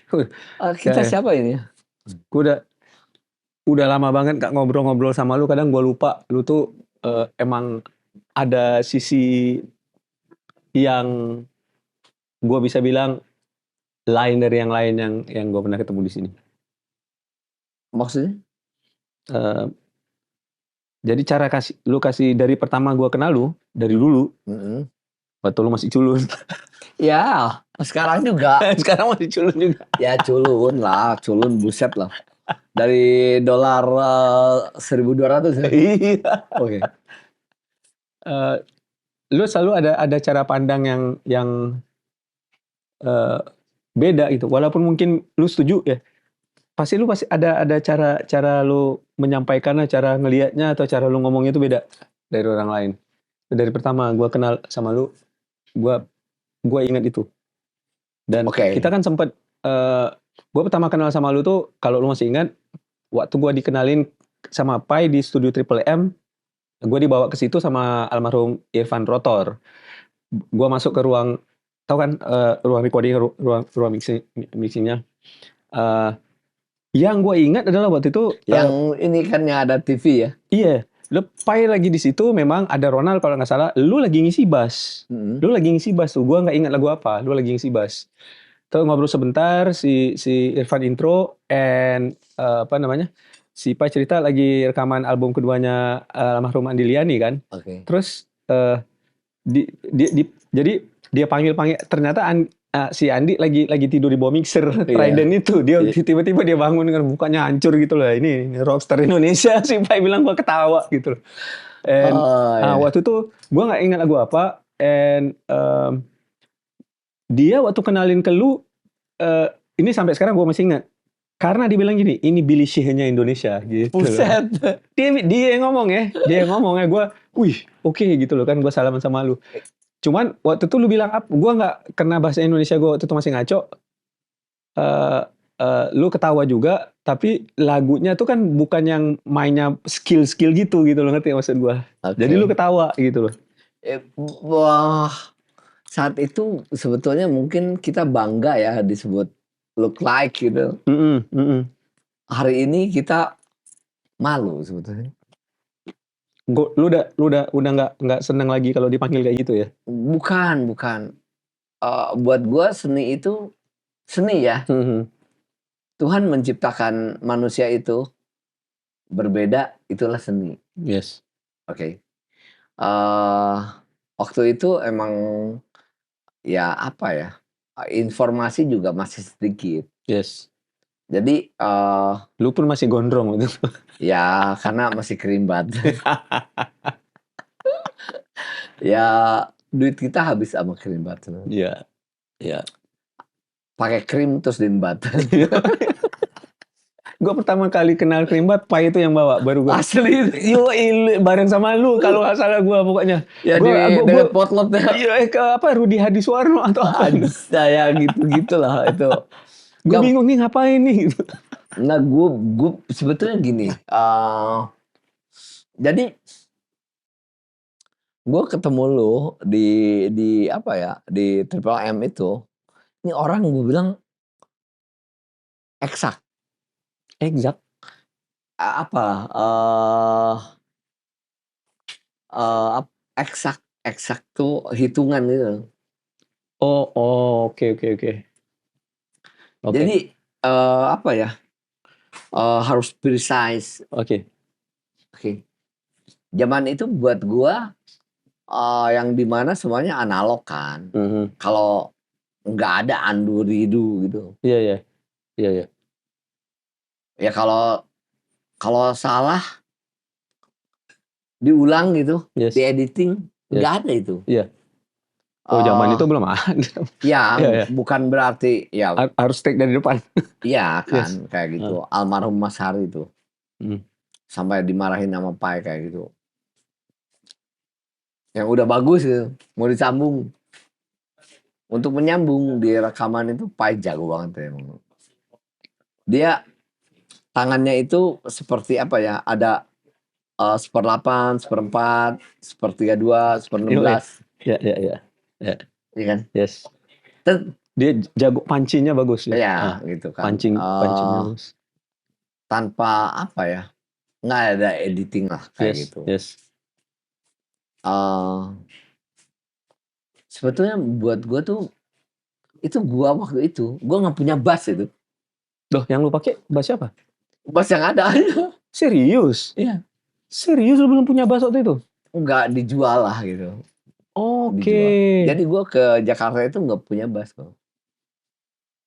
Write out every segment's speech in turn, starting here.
Kita Kayak siapa ini? gue udah lama banget gak ngobrol-ngobrol sama lu. Kadang gue lupa lu tuh emang ada sisi yang gue bisa bilang lain dari yang lain yang gue pernah ketemu di sini. Maksudnya? Eh, jadi cara lu kasih dari pertama gue kenal lu dari dulu waktu lu masih culun. Ya, sekarang juga. Sekarang masih culun juga. Ya culun lah, culun buset lah. Dari dolar 1.200 ya. Iya. Oke. Eh, lu selalu ada cara pandang yang eh, beda gitu. Walaupun mungkin lu setuju ya, pasti lu pasti ada cara lu menyampaikannya, cara ngelihatnya atau cara lu ngomongnya itu beda dari orang lain. Dari pertama gue kenal sama lu, gue ingat itu. Dan Oke. kita kan sempet, gue pertama kenal sama lu tuh, kalau lu masih ingat, waktu gue dikenalin sama Pai di studio Triple M, gue dibawa ke situ sama almarhum Irfan Rotor. Gue masuk ke ruang, tau kan ruang recording, ruang mixingnya. Eh, yang gue ingat adalah waktu itu, Yang ini kan yang ada TV ya. iya, lu Pai lagi di situ, memang ada Ronald kalau nggak salah, lu lagi ngisi bass. Lu lagi ngisi bass tuh, gue nggak ingat lagu apa, lu lagi ngisi bass. Terus ngobrol sebentar, si Irfan intro, and apa namanya, si Pai cerita lagi rekaman album keduanya almarhum Andi Liani kan. Oke. Terus jadi dia panggil, ternyata si Andi lagi tidur di bawah mixer Trident itu. Dia tiba-tiba dia bangun dengan mukanya hancur gitu loh. Ini rockstar Indonesia. Si Pai bilang, gua ketawa gitu loh. And waktu itu gua nggak ingat lagu apa. And dia waktu kenalin ke lu, ini sampai sekarang gua masih ingat. Karena dia bilang gini, ini Billy Sheehan-nya Indonesia gitu. Buset. Dia yang ngomong ya, gue, wih, oke gitu loh kan, gue salaman sama lu. Cuman waktu itu lu bilang, gue nggak kena bahasa Indonesia, gue waktu itu masih ngaco. Lu ketawa juga, tapi lagunya tuh kan bukan yang mainnya skill gitu loh, ngerti maksud gue. Jadi lu ketawa gitu loh. Wah, saat itu sebetulnya mungkin kita bangga ya disebut look like gitu. Hari ini kita malu sebetulnya. Lu udah nggak senang lagi kalau dipanggil kayak gitu ya? Bukan. Buat gue seni itu seni ya. Tuhan menciptakan manusia itu berbeda, itulah seni. Yes. Oke. Waktu itu emang ya apa ya, informasi juga masih sedikit. Yes. Jadi lu pun masih gondrong gitu. Ya karena masih kerimbat. Ya duit kita habis sama kerimbat. Iya. Pakai krim terus diembat. Gue pertama kali kenal kerimbat, Pai itu yang bawa, baru gue. Asli. Yo, bareng sama lu kalau nggak salah gue pokoknya. Ya gue potlot ya. Iya, ke apa Rudi Hadiswarno atau apa? Saya gitulah itu. Gue bingung nih ngapain nih gitu. Nah, gue sebetulnya gini. Jadi gue ketemu lu di apa ya, di Triple M itu. Ini orang gue bilang eksak. Apa? Eksak tuh hitungan gitu. Oke. Jadi apa ya? Harus precise. Oke. Zaman itu buat gua yang dimana semuanya analog kan. Kalau nggak ada andu ridu gitu. Iya. Ya kalau salah diulang gitu, di editing nggak ada itu. Iya. Zaman itu belum ada. Ya, bukan berarti ya harus take dari depan. Iya kan, kayak gitu. Almarhum Mas Hari itu. Sampai dimarahin sama Pai kayak gitu. Yang udah bagus gitu, mau disambung. Untuk menyambung di rekaman itu Pai jago banget ya. Dia tangannya itu seperti apa ya, ada 1/8, 1/4, 1/32, 1/16. Iya. Iya kan? Yes. Dia jago pancingnya bagus ya. Ya gitu kan. Pancingnya bagus. Tanpa apa ya, nggak ada editing lah kayak Yes, gitu. yes. Sebetulnya buat gue tuh, itu gua waktu itu, gua nggak punya bass itu. Loh, yang lu pakai bass siapa? Bass yang ada aja. Serius? Iya. Serius lu belum punya bass waktu itu? Nggak dijual lah gitu. Oke. Dijual. Jadi gua ke Jakarta itu nggak punya bass kok.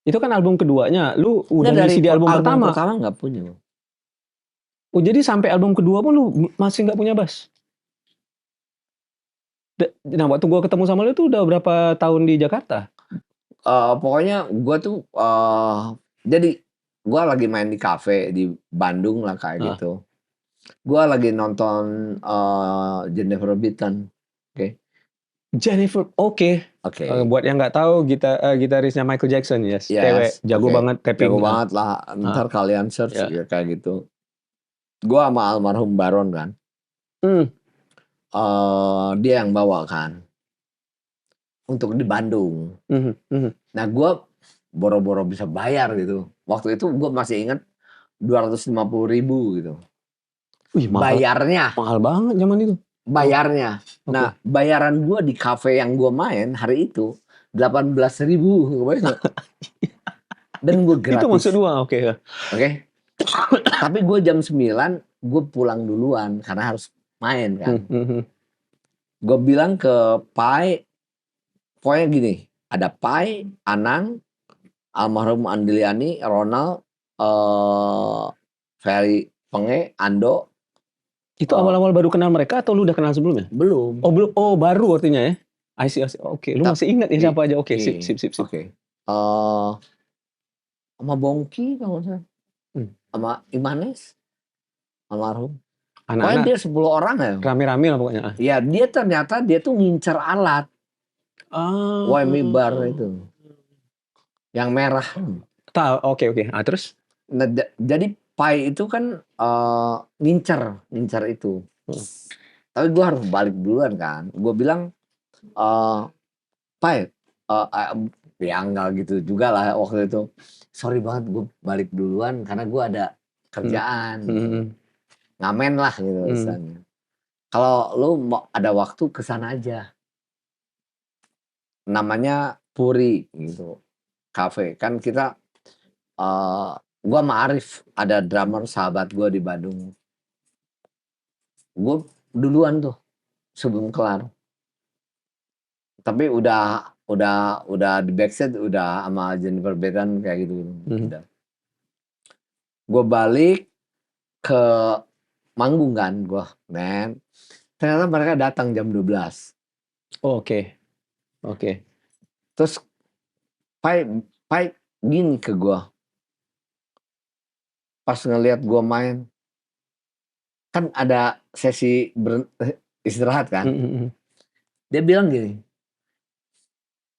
Itu kan album keduanya. Lu udah Nggak, dari ngisi di album pertama. pertama nggak punya. Oh, jadi sampai album kedua pun lu masih nggak punya bass? Nah, waktu gua ketemu sama lu itu udah berapa tahun di Jakarta? Pokoknya gua tuh jadi gua lagi main di kafe di Bandung lah kayak gitu. Gua lagi nonton Jennifer Beaton. Oke. Jennifer, oke. Oke. Buat yang nggak tahu, gitarisnya Michael Jackson, yes. Yes, Cewek, jago oke. banget tapping. Jago banget lah. Ntar kalian search Ya. ya, kayak gitu. Gua sama almarhum Baron kan. Dia yang bawa kan untuk di Bandung. Nah, gue boro-boro bisa bayar gitu. Waktu itu gue masih ingat 250.000 gitu. Wih, mahal. Bayarnya. Mahal banget zaman itu. Bayarnya. Okay. Nah, bayaran gue di kafe yang gue main hari itu 18.000. Dan gue gratis. Itu maksud gua, oke. Oke. Tapi gue jam 9 gue pulang duluan karena harus main kan. Gue bilang ke Pai, pokoknya gini, ada Pai, Anang, almarhum Andiliani, Ronald, Ferry Penge, Ando. Itu awal-awal baru kenal mereka atau lu udah kenal sebelumnya? Belum. Oh, belum. Oh, baru artinya ya. I see. Oke, lu masih ingat ya siapa aja? Oke, sip. Oke. Sama Bongki kalau saya. Sama Imanes, almarhum. Pokoknya dia 10 orang ya. Rame-rame lah pokoknya. Ya, dia ternyata dia tuh ngincer alat. Whammy bar itu. Yang merah. Tahu, oke. Terus? Nah, jadi Pai itu kan ngincer itu. Tapi gue harus balik duluan kan. Gue bilang, Pai, ya enggak gitu juga lah waktu itu. Sorry banget gue balik duluan karena gue ada kerjaan. Ngamen lah gitu misalnya. Kalau lu mau ada waktu kesana aja. Namanya Puri gitu. Cafe. Kan kita gue sama Arif ada drummer sahabat gue di Bandung. Gue duluan tuh sebelum kelar. Tapi udah di backstage udah sama Jennifer Beaton kayak gitu. Udah. Gue balik ke manggung kan gue, men. Ternyata mereka datang jam 12. Oke. Terus Pai gini ke gue. Pas ngelihat gue main, kan ada sesi istirahat kan. Dia bilang gini,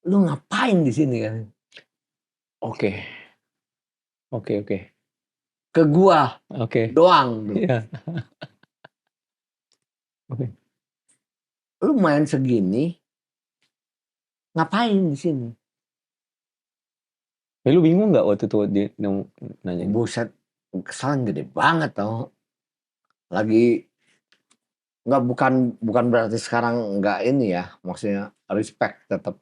lu ngapain di sini kan? Oke. Ke gua doang. Iya. Oke. Lu main segini, ngapain di sini? Lu bingung nggak waktu itu dia nanya? Buset, kesalahan gede banget tau. Lagi nggak, bukan berarti sekarang nggak ini ya, maksudnya respect tetap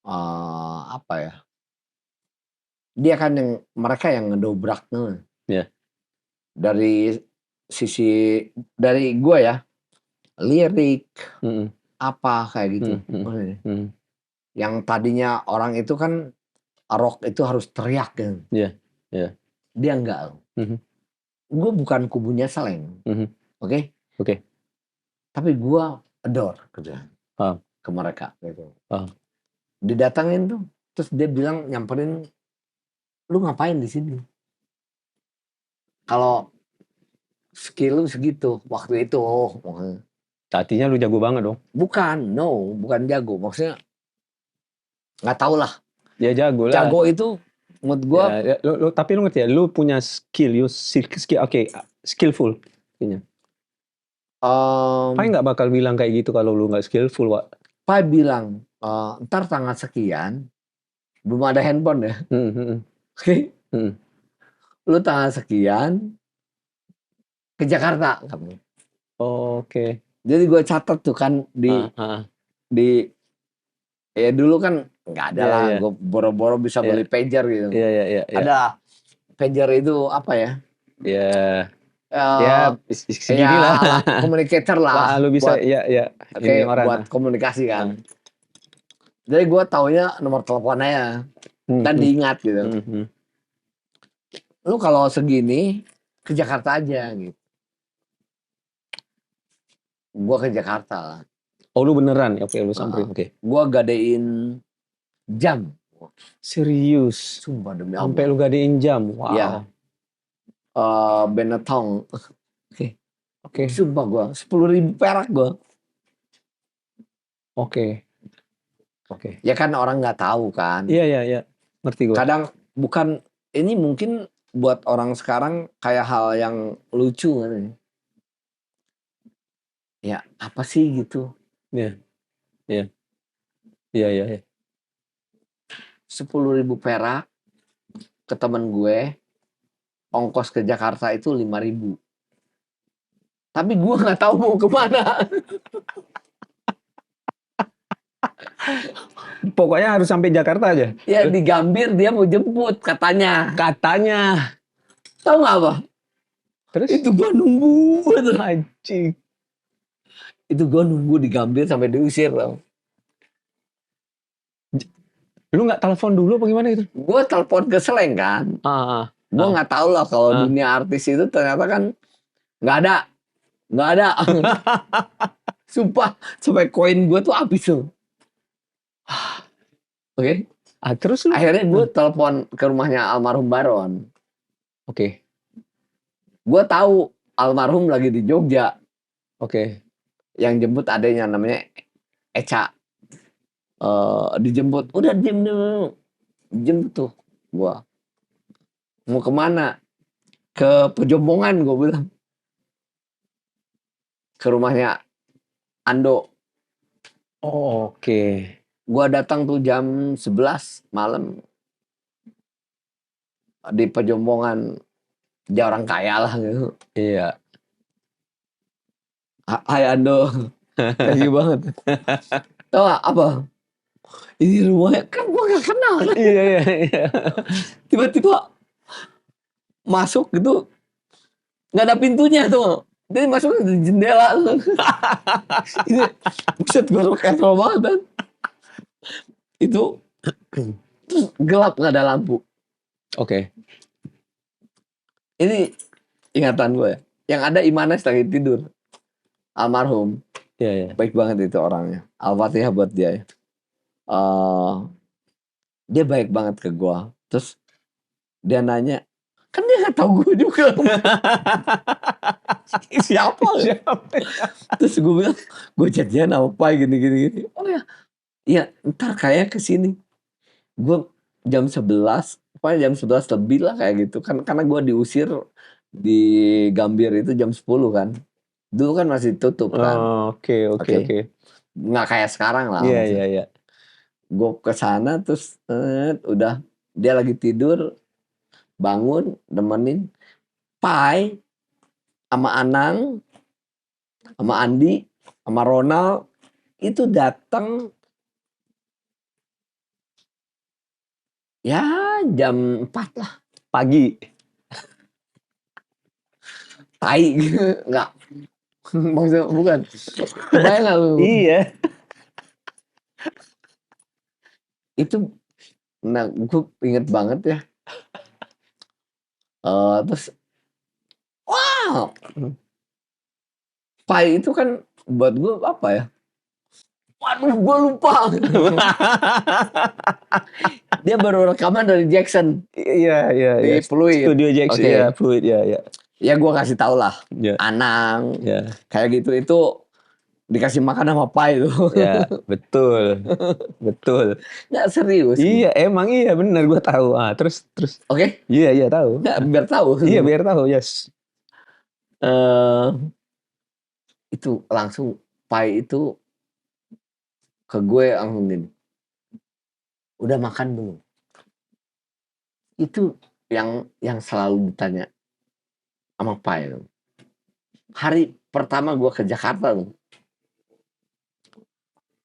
apa ya? Dia kan mereka yang ngedobrak tuh. Yeah. Dari sisi dari gue ya, lirik apa kayak gitu. Yang tadinya orang itu kan rock itu harus teriak kan. Iya. Dia enggak. Gue bukan kubunya Seleng. Oke. Tapi gue adore ke mereka gitu. Didatangin tuh, terus dia bilang, nyamperin, lu ngapain di sini? Kalau skill lu segitu waktu itu. Artinya lu jago banget dong? Bukan jago. Maksudnya nggak tahu lah. Ya jago lah. Jago itu menurut gue. Ya, tapi lu ngerti ya, lu punya skill, skillful. Pai nggak bakal bilang kayak gitu kalau lu nggak skillful, Wak. Pai bilang, Ntar tanggal sekian, belum ada handphone ya. Oke, lu tanggal sekian ke Jakarta. Oke. Jadi gue catat tuh kan di ya dulu kan nggak ada Iya, lah, iya. gue boro-boro bisa Iya. beli pager gitu. Iya, iya, iya, iya. Ada pager itu apa ya? Ya, Eh, segini lah. alat communicator lah Lu bisa, buat ya, ini orang. buat komunikasi kan. Jadi gue taunya nomor teleponnya dan diingat gitu. Lu kalau segini ke Jakarta aja gitu. Gue ke Jakarta lah. Oh, lu beneran? Oke, lu samperin. Oke. Gue gadein jam. Serius? Sumpah demi Sampai Allah. lu gadein jam? Wow. Iya. Benetton. Oke. Sumpah gue 10.000 perak gue. Oke. Ya kan orang nggak tahu kan. Iya. Ngerti gue. Kadang bukan, ini mungkin buat orang sekarang kayak hal yang lucu kan. Ya apa sih gitu. Iya. 10.000 perak ke temen gue, ongkos ke Jakarta itu 5.000. Tapi gue nggak tahu mau kemana. Pokoknya harus sampai Jakarta aja. Ya di Gambir dia mau jemput katanya. Tahu nggak apa? Terus? Itu gue nunggu. Anjing. Itu gue nunggu di Gambir sampai diusir tau. Lu nggak telepon dulu apa gimana itu? Gue telepon ke Seleng kan. Gue nggak tahu lah kalau dunia artis itu ternyata kan nggak ada. Sumpah sampai koin gue tuh habis tuh. Oke. Terus lu? Akhirnya gue telepon ke rumahnya almarhum Baron. Oke. Gue tahu almarhum lagi di Jogja. Oke. Yang jemput adanya namanya Eca. Dijemput, udah diem dulu. Dijemput tuh gua. Mau kemana? Ke Pejombongan gue bilang. Ke rumahnya Ando. Oke. Gua datang tuh jam 11 malam. Di Pejombongan. Dia orang kaya lah gitu. Iya. Hai Ando. Thank you banget. Tahu gak apa? Ini rumahnya kan gue gak kenal kan. Iya. Tiba-tiba masuk gitu, nggak ada pintunya tuh. Jadi masuk di jendela. Ini buset baru casual banget kan. Itu terus gelap, nggak ada lampu. Oke. Ini ingatan gue ya. Yang ada Imanes lagi tidur. Almarhum. Iya. Baik banget itu orangnya. Al-Fatihah buat dia ya. Dia baik banget ke gue. Terus dia nanya, kan dia nggak tahu gue juga. Siapa? Terus gue bilang, gue janjian apa gini. Oh ya, iya ntar kayak kesini. Gue jam 11, pokoknya jam 11 lebih lah kayak gitu. Kan karena gue diusir di Gambir itu jam 10 kan. Dulu kan masih tutup kan. Oke. Nggak kayak sekarang lah. Iya. Gue kesana terus udah dia lagi tidur, bangun nemenin Pai sama Anang sama Andi sama Ronald itu datang ya jam 4 lah Pagi. tai nggak maksudnya bukan kebayang nggak lu? Iya. Itu nah gue inget banget ya. Terus wow Pai itu kan buat gue apa ya, waduh gue lupa. Dia baru rekaman dari Jackson. Iya. Di Fluid. Studio Jackson. Oke. Iya, Fluid. Iya. Ya gue kasih tau lah. Iya. Anang. Iya. Kayak gitu itu dikasih makan sama Pai tuh. Ya, betul. Nggak serius. Iya, emang iya benar gue tahu. Terus. Oke. Iya tahu. Nggak, biar tahu. Iya, biar tahu, yes. Itu langsung Pai itu ke gue langsung gini, udah makan belum? Itu yang selalu ditanya sama Pai. Hari pertama gue ke Jakarta tuh,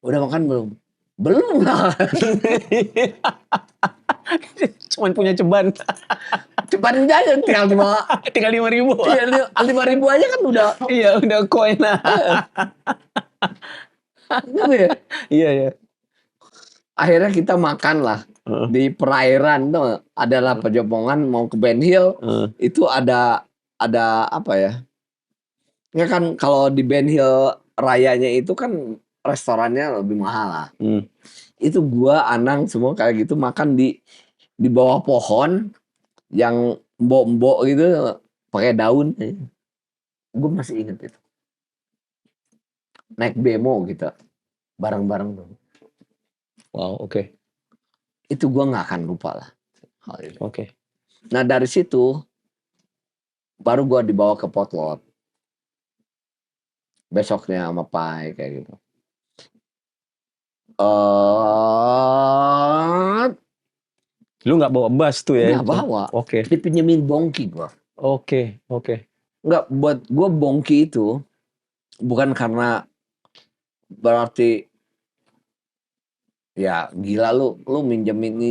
udah makan belum? Belum lah. Cuman punya ceban. Cepatin aja tinggal Tinggal 5.000. tinggal 5.000 aja kan udah. Iya, udah koin lah. Gitu ya. Iya, iya. Akhirnya kita makan lah Heeh. di perairan tuh, adalah Pejopongan mau ke Ben Hill. Heeh. Itu ada apa ya? Ya kan kalau di Ben Hill rayanya itu kan restorannya lebih mahal lah. Itu gua, Anang semua kayak gitu makan di bawah pohon yang mbok-mbok gitu pakai daun. Gue masih inget itu. Naik bemo gitu bareng-bareng tuh. Wow, oke. Itu gua nggak akan lupa lah hal itu. Oke. Nah dari situ baru gua dibawa ke Potlot. Besoknya sama Pai kayak gitu. Lu nggak bawa bus tuh ya? Nggak bawa. Oke. Dipinjemin Bongki gua. Oke. Nggak, buat gua Bongki itu bukan karena berarti ya gila lu minjemin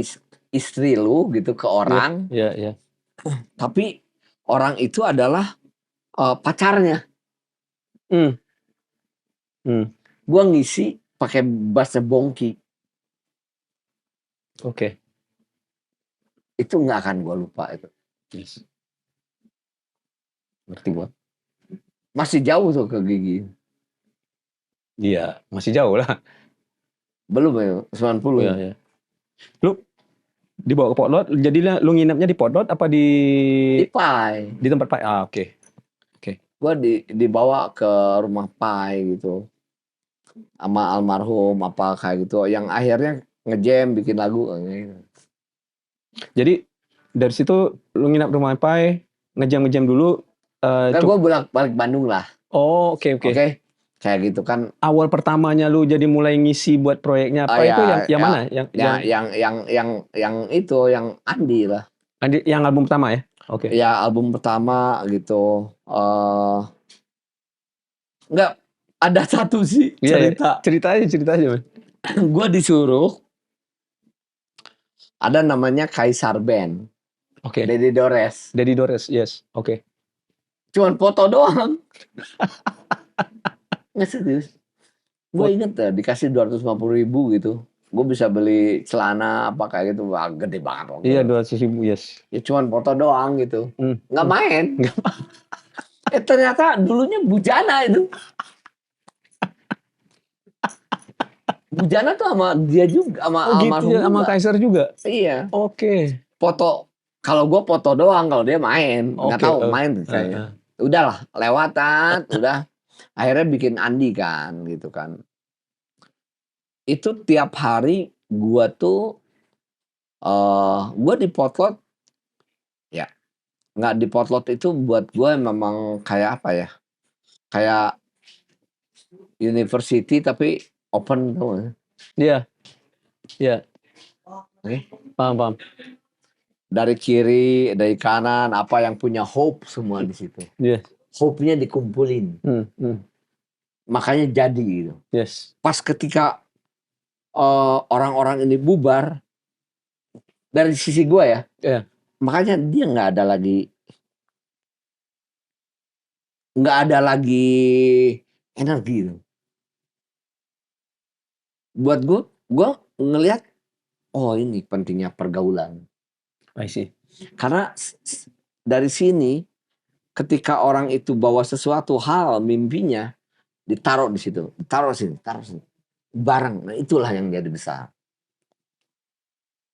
istri lu gitu ke orang. Iya. Tapi orang itu adalah pacarnya. Gua ngisi pakai bahasa Bongki. Oke. Itu nggak akan gua lupa itu. Yes. Ngerti gua. Masih jauh tuh ke Gigi. Iya, masih jauh lah. Belum ya, 90. Iya. Lu dibawa ke Potlot, jadilah lu nginepnya di Potlot apa di Pai. di tempat Pai? Ah, oke. Gua dibawa ke rumah Pai gitu. Sama almarhum apa kayak gitu. Yang akhirnya ngejam bikin lagu gitu. Jadi dari situ lu nginap rumah Pai, ngejam dulu. Kan gue balik Bandung lah. Oh, oke. Oke. Kayak gitu kan. Awal pertamanya lu jadi mulai ngisi buat proyeknya apa itu yang mana? Yang itu yang Andi lah. Yang album pertama ya? Oke. Ya album pertama gitu. Enggak, ada satu sih cerita. Cerita aja. Gue disuruh, ada namanya Kaisar Band. Oke. Dedi Dores, yes. Oke. cuman foto doang. Nggak serius. Gue inget ya, dikasih 250.000 gitu. Gue bisa beli celana apa kayak gitu. Wah, gede banget waktu. Iya, 200.000, yes. Ya cuman foto doang gitu. Nggak main. Ternyata dulunya Bujana itu. Bujana tuh sama dia juga, sama almarhum gitu, sama Kaiser juga. Iya. Oke. Foto, kalau gue foto doang, kalau dia main. Nggak tahu main kayaknya. Udahlah, lewatan, udah. Akhirnya bikin Andi kan, gitu kan. Itu tiap hari gue tuh, gue di Potlot, ya nggak di Potlot itu buat gue memang kayak apa ya, kayak university tapi open tuh. Iya. Oke. Paham. Dari kiri, dari kanan, apa yang punya hope semua di situ. Iya. Hope-nya dikumpulin. Makanya jadi gitu. Yes. Pas ketika orang-orang ini bubar, dari sisi gue ya, makanya dia nggak ada lagi energi gitu. Buat gue ngelihat, oh ini pentingnya pergaulan. I see. Karena dari sini, ketika orang itu bawa sesuatu hal, mimpinya, ditaruh di situ, taruh sini, barang. Nah itulah yang jadi besar.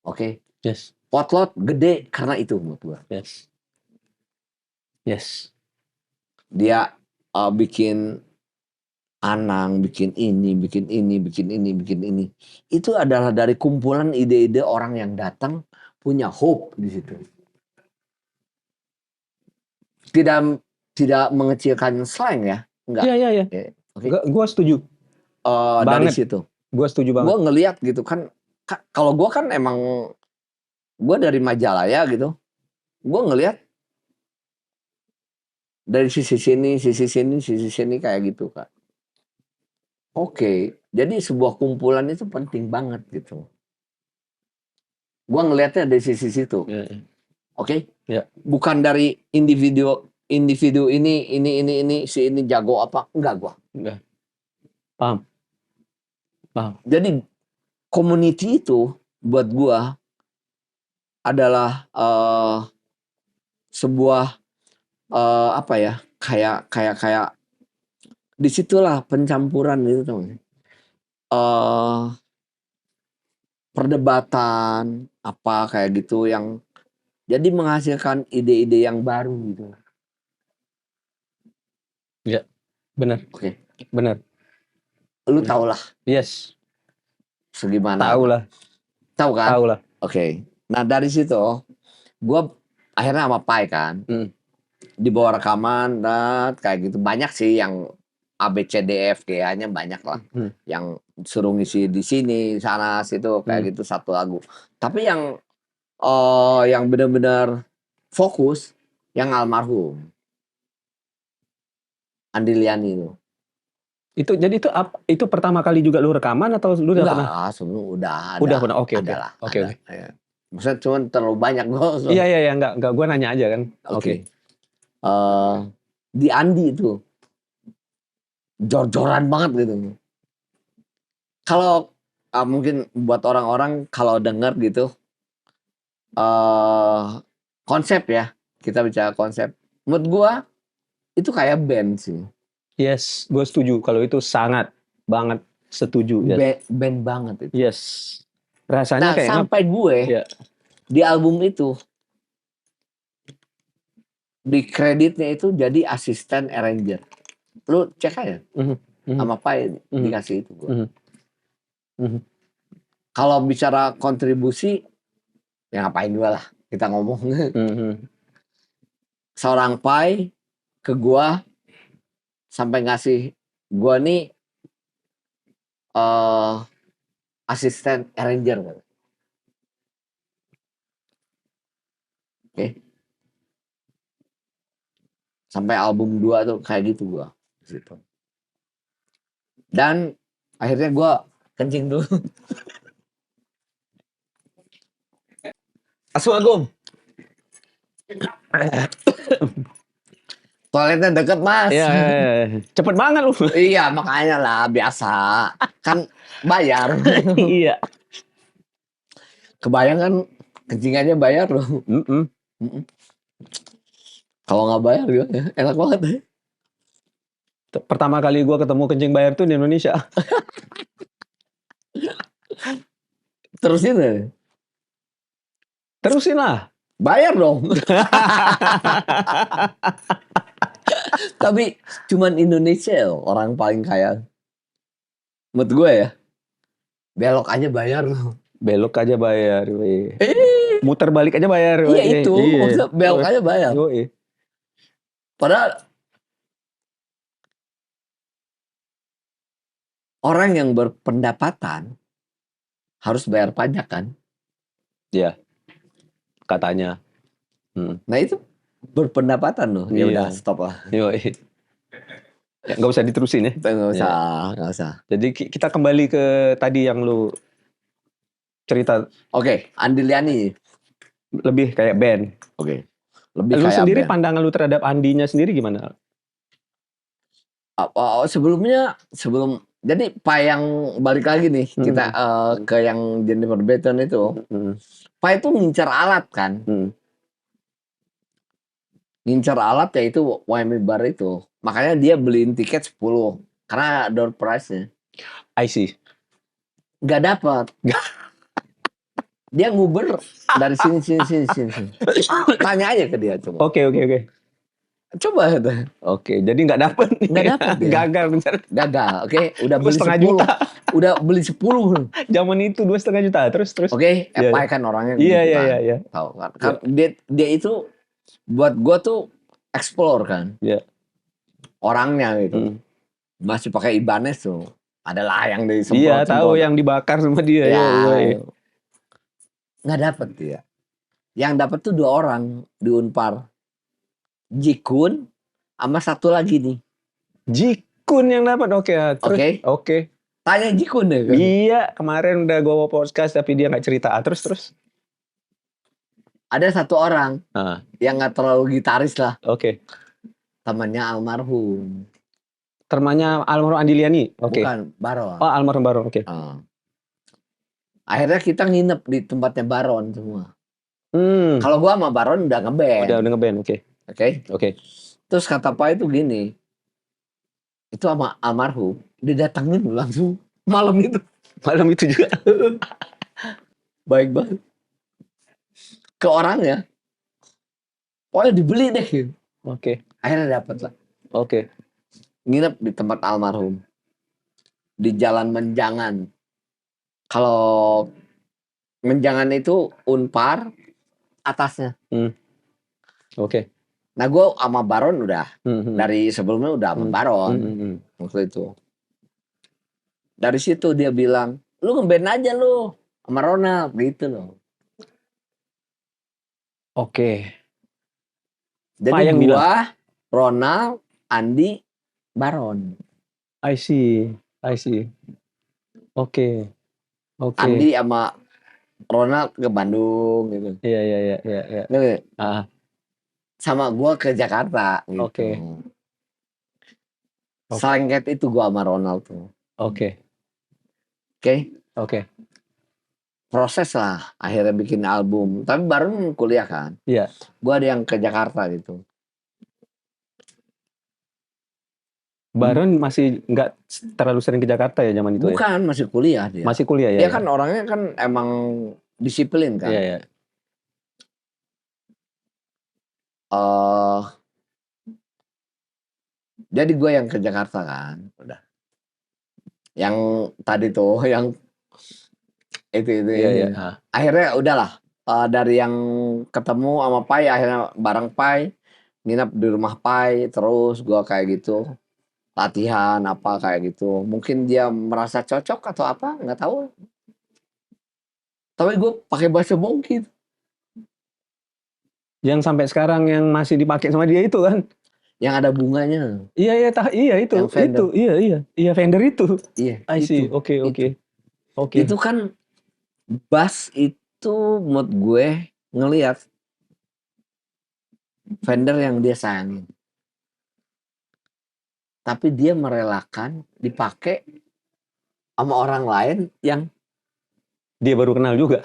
Oke. Yes. Potlot gede karena itu menurut gue. Yes. Dia bikin Anang, bikin ini. Itu adalah dari kumpulan ide-ide orang yang datang punya hope di situ. Tidak mengecilkan slang ya, enggak. Iya. Okay. Gua setuju. Dari situ. Gue setuju banget. Gue ngelihat gitu kan, kalau gue kan emang gue dari majalah ya gitu, gue ngelihat dari sisi sini kayak gitu kan. Oke, jadi sebuah kumpulan itu penting banget gitu. Gue ngelihatnya dari sisi situ. Ya. Oke, Ya. bukan dari individu ini si ini jago apa, enggak gua. Enggak. Paham. Jadi community itu buat gua adalah sebuah apa ya, kayak disitulah pencampuran gitu tuh. Perdebatan apa kayak gitu yang jadi menghasilkan ide-ide yang baru gitu. Ya, benar. Oke. Benar. Lu tau lah Yes. segimana. Tahu lah. Tahu kan? Tahu lah. Oke. Nah dari situ gue akhirnya sama Pai kan, dibawa rekaman dan kayak gitu. Banyak sih yang ABCDFG-nya banyak lah, yang suruh ngisi di sini sana situ kayak gitu satu lagu. Tapi yang benar-benar fokus yang almarhum Andi Liani itu. Itu jadi itu pertama kali juga lu rekaman atau lu udah pernah? Enggak, sebelum udah ada. Udah pernah. Oke. Oke. Ya. Maksudnya cuma terlalu banyak gue. Iya, enggak gue nanya aja kan. Oke. Di Andi itu jor-joran banget gitu. Kalau mungkin buat orang-orang kalau dengar gitu konsep ya, kita bicara konsep. Menurut gua itu kayak band sih. Yes, gue setuju. Kalau itu sangat banget setuju. Yes. Band banget itu. Yes. Rasanya kayak sampai gue di album itu di kreditnya itu jadi asisten arranger. Lu cek aja. Sama Pai dikasih itu gua. Kalau bicara kontribusi ya ngapain gua lah kita ngomong. Seorang Pai ke gua sampai ngasih gua nih asisten arranger kan. Oke. Sampai album 2 tuh kayak gitu gua gitu. Dan akhirnya gua kencing dulu. Assalamualaikum. Toiletnya deket mas. Iya. Cepet banget lu. Iya makanya lah biasa. Kan bayar. Iya. Kebayang kan kencingannya bayar loh. Kalau nggak bayar gimana? Enak banget deh. Pertama kali gue ketemu kencing bayar tuh di Indonesia. Terusin deh. Terusin lah. Bayar dong. Tapi cuman Indonesia loh, orang paling kaya. Menurut gue ya. Belok aja bayar loh. Belok aja bayar. Muter balik aja bayar. Iya itu. Maksudnya belok aja bayar. Padahal orang yang berpendapatan harus bayar pajak kan? Iya. Katanya. Nah itu berpendapatan loh. Ya udah stop lah. Ya, nggak usah diterusin ya. Nggak usah. Jadi kita kembali ke tadi yang lu cerita. Oke, Andi Liani. Lebih kayak band. Oke. Lebih lu kayak sendiri band. Pandangan lu terhadap Andinya sendiri gimana? Sebelum jadi Pai yang balik lagi nih kita ke yang Jennifer Baton itu. Pai itu ngincar alat kan. Ngincar alat ya itu Wayme Bar itu. Makanya dia beliin tiket 10 karena door price-nya. I see. Gak dapat. Dia nguber dari sini. Tanya aja ke dia coba. Oke. Coba itu. Oke, jadi nggak dapet. Nggak dapet ya. Gagal. Oke, udah beli 10 juta. Udah beli 10. Zaman itu 2,5 juta. Terus. Oke, Pai kan orangnya. Iya. Tahu kan. Kan dia itu buat gua tuh explore kan. Iya. Orangnya gitu. Masih pakai Ibanez tuh. adalah yang Iya, tahu disemprot-semprot. yang dibakar sama dia. Ya, Yo. nggak dapet dia. Yang dapet tuh 2 orang di Unpar. Jikun sama satu lagi nih. Jikun yang dapat. Oke, terus. Oke. Oke. Tanya Jikun deh. Iya, kemarin udah gue podcast tapi dia nggak cerita. Terus. Ada 1 orang Ah, yang nggak terlalu gitaris lah, oke. temannya almarhum. Temannya almarhum Andiliani. Oke. Bukan Baron. Oh, almarhum Baron. Oke. Ah. Akhirnya kita nginep di tempatnya Baron semua. Kalau gua sama Baron udah ngeband. Udah ngeband. Oke. Oke. Terus kata Pak itu gini, itu sama almarhum didatengin langsung malam itu. Malam itu juga. Baik banget. Ke orangnya, pokoknya dibeli deh. Gitu. Oke. Akhirnya dapet lah. Oke. Nginep di tempat almarhum. Di Jalan Menjangan. Kalau Menjangan itu Unpar atasnya. Oke. Nah gue sama Baron udah. Hmm. Dari sebelumnya udah sama Baron. Waktu itu. Dari situ dia bilang, lu ngeband aja lu. Sama Ronald gitu loh. Oke. Jadi Pak yang gua, Ronald, Andi, Baron. I see. Oke. Andi sama Ronald ke Bandung gitu. Iya. Nih, Ah, sama gua ke Jakarta gitu. Oke. Selengket itu gua sama Ronald tuh. Oke. Proses lah akhirnya bikin album. Tapi Baron kuliah kan. Iya. Gua ada yang ke Jakarta gitu. Baron masih nggak terlalu sering ke Jakarta ya zaman itu. Bukan, masih kuliah dia. Masih kuliah ya. Dia kan orangnya kan emang disiplin kan. Iya. Jadi gue yang ke Jakarta kan, udah. Yang tadi tuh, yang itu. Iya. Akhirnya udahlah. Dari yang ketemu sama Pai, akhirnya bareng Pai, nginep di rumah Pai, terus gue kayak gitu, latihan apa kayak gitu. Mungkin dia merasa cocok atau apa, nggak tahu. Tapi gue pakai bahasa Bongki. Yang sampai sekarang yang masih dipakai sama dia itu kan? Yang ada bunganya. Iya itu. Yang Fender. Iya Fender itu. Iya. I see. Itu. Oke. Itu kan bass itu menurut gue ngelihat Fender yang dia sayangin. Tapi dia merelakan dipakai sama orang lain yang dia baru kenal juga.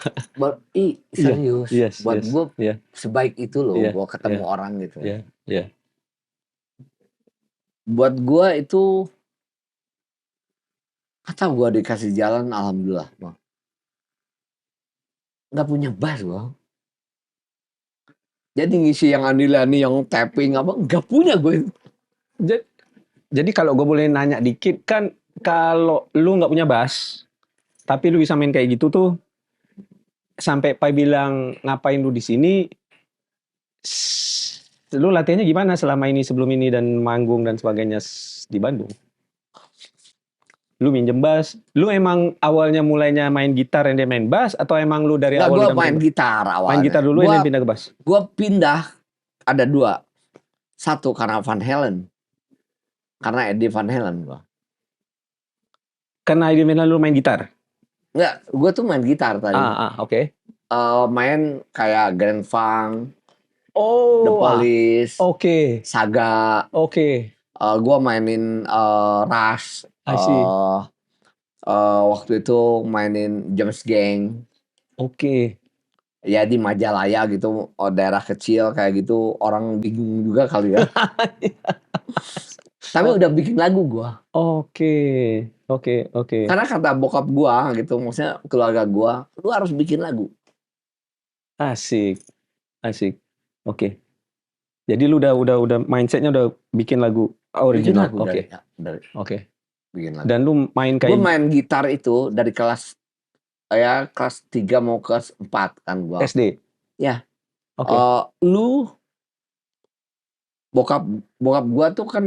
Serius. Yes, buat yes, gue yeah. sebaik itu loh, Yeah, gue ketemu orang gitu. Yeah. Buat gue itu, kata gue dikasih jalan, alhamdulillah. Nggak punya bass gue. Jadi ngisi yang Andilani, yang tapping apa, nggak punya gue. Jadi kalau gue boleh nanya dikit kan, kalau lu nggak punya bass, tapi lu bisa main kayak gitu tuh, sampai Pai bilang ngapain lu di sini, lu latihannya gimana selama ini sebelum ini dan manggung dan sebagainya di Bandung? Lu minjem bass, lu emang awalnya mulainya main gitar dan dia main bass, atau emang lu dari awal gue udah main gitar awalnya. Main gitar dulu yang pindah ke bass? Gue pindah, ada 2. Satu karena Van Halen. Karena Eddie Van Halen gue. Karena Eddie Van Halen lu main gitar? Enggak, gue tuh main gitar tadi. Oke. Main kayak Grand Funk, Oh, The Police, oke. Saga. Oke. Gue mainin Rush. I see. Waktu itu mainin James Gang. Oke. Ya di Majalaya gitu, daerah kecil kayak gitu, orang bingung juga kali ya. Tapi udah bikin lagu gue. Oke. Karena kata bokap gue gitu, maksudnya keluarga gue, lu harus bikin lagu. Asik. Oke. Jadi lu udah mindsetnya udah bikin lagu original. Oke. Oke. Bikin lagu. Dan lu main Gue main gitar itu dari kelas 3 mau kelas 4 kan gue. SD. Ya. Oke. Bokap gue tuh kan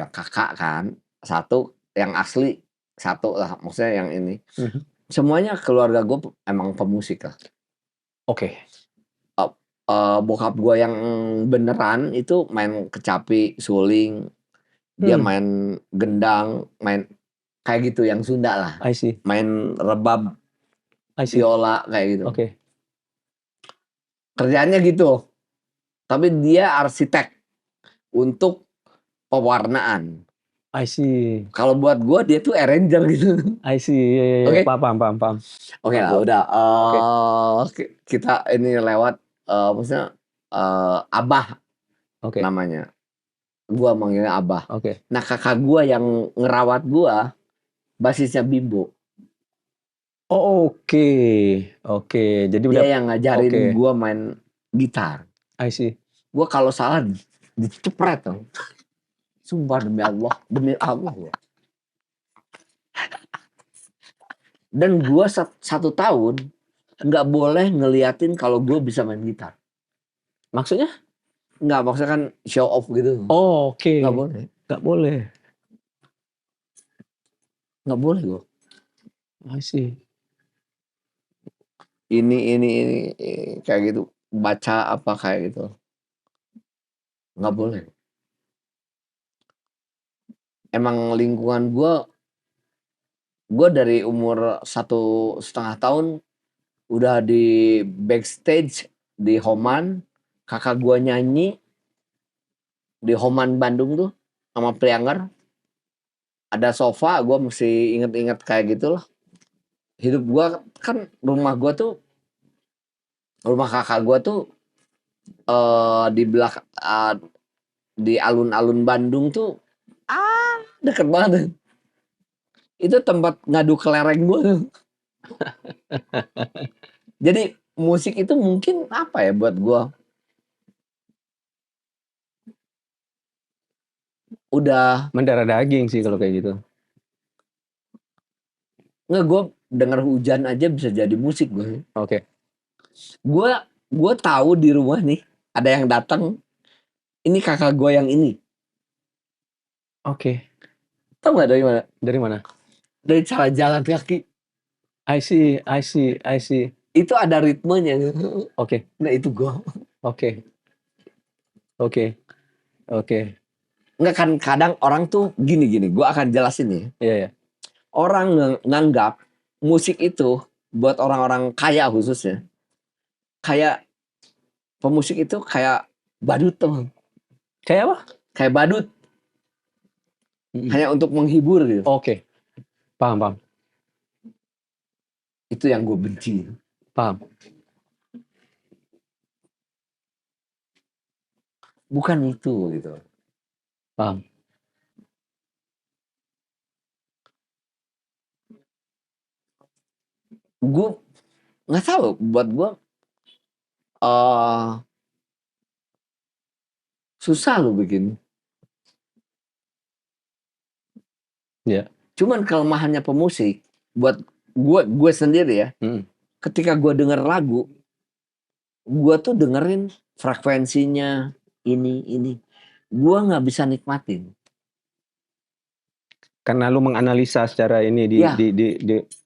kakak kan. 1 yang asli satu lah, maksudnya yang ini. Mhm. Semuanya keluarga gue emang pemusik lah. Oke. Bokap gue yang beneran itu main kecapi, suling, dia Hmm. main gendang, main kayak gitu yang Sunda lah, I see. main rebab, I see. viola kayak gitu. Oke. Kerjaannya gitu. Tapi dia arsitek untuk pewarnaan. I see. Kalau buat gue dia tuh arranger gitu. I see. Iya, iya, iya. Oke. Paham. Oke lah, Gua- udah. Oke. Kita ini lewat, maksudnya Abah Oke. namanya. Gua manggilnya Abah. Oke. Nah kakak gua yang ngerawat gua, basisnya Bimbo. Oh, oke. Oke. Jadi udah. Dia yang ngajarin Oke. gua main gitar. I see. Gua kalau salah dicepret tuh. Sumpah demi Allah ya. Dan gua 1 tahun nggak boleh ngeliatin kalau gua bisa main gitar. Maksudnya? Nggak, maksudnya kan show off gitu. Oh, oke. Nggak boleh. Nggak boleh. Nggak boleh gua. I see. Ini kayak gitu. Baca apa kayak gitu. Nggak boleh. Emang lingkungan gue dari umur 1,5 tahun udah di backstage di Homan, kakak gue nyanyi di Homan Bandung tuh sama Prianger, ada sofa, gue mesti inget-inget kayak gitu loh. Hidup gue kan, rumah kakak gue tuh di belakang, di alun-alun Bandung tuh deket banget. Itu tempat ngadu kelereng gue. Jadi musik itu mungkin apa ya buat gue, udah Mendarah daging sih kalau kayak gitu. nggak, gue denger hujan aja bisa jadi musik gue. Oke. Gue tahu di rumah nih ada yang datang, ini kakak gue yang ini. Oke. Tahu nggak dari mana? Dari mana? Dari cara jalan kaki. I see. Itu ada ritmenya. Oke. Nah itu gue. Oke. Nggak, kan kadang orang tuh gini. Gue akan jelasin nih. Iya. Orang nganggap musik itu buat orang-orang kaya khususnya, kayak pemusik itu kayak badut tuh. Kayak apa? Kayak badut. Hanya untuk menghibur gitu. Oke. Paham. Itu yang gue benci. Paham. Bukan itu gitu. Paham. Gue nggak tahu, buat gue susah lo bikin. Iya. Cuman kelemahannya pemusik buat gue sendiri ya. Ketika gue denger lagu, gue tuh dengerin frekuensinya ini. Gue nggak bisa nikmatin. Karena lu menganalisa secara ini di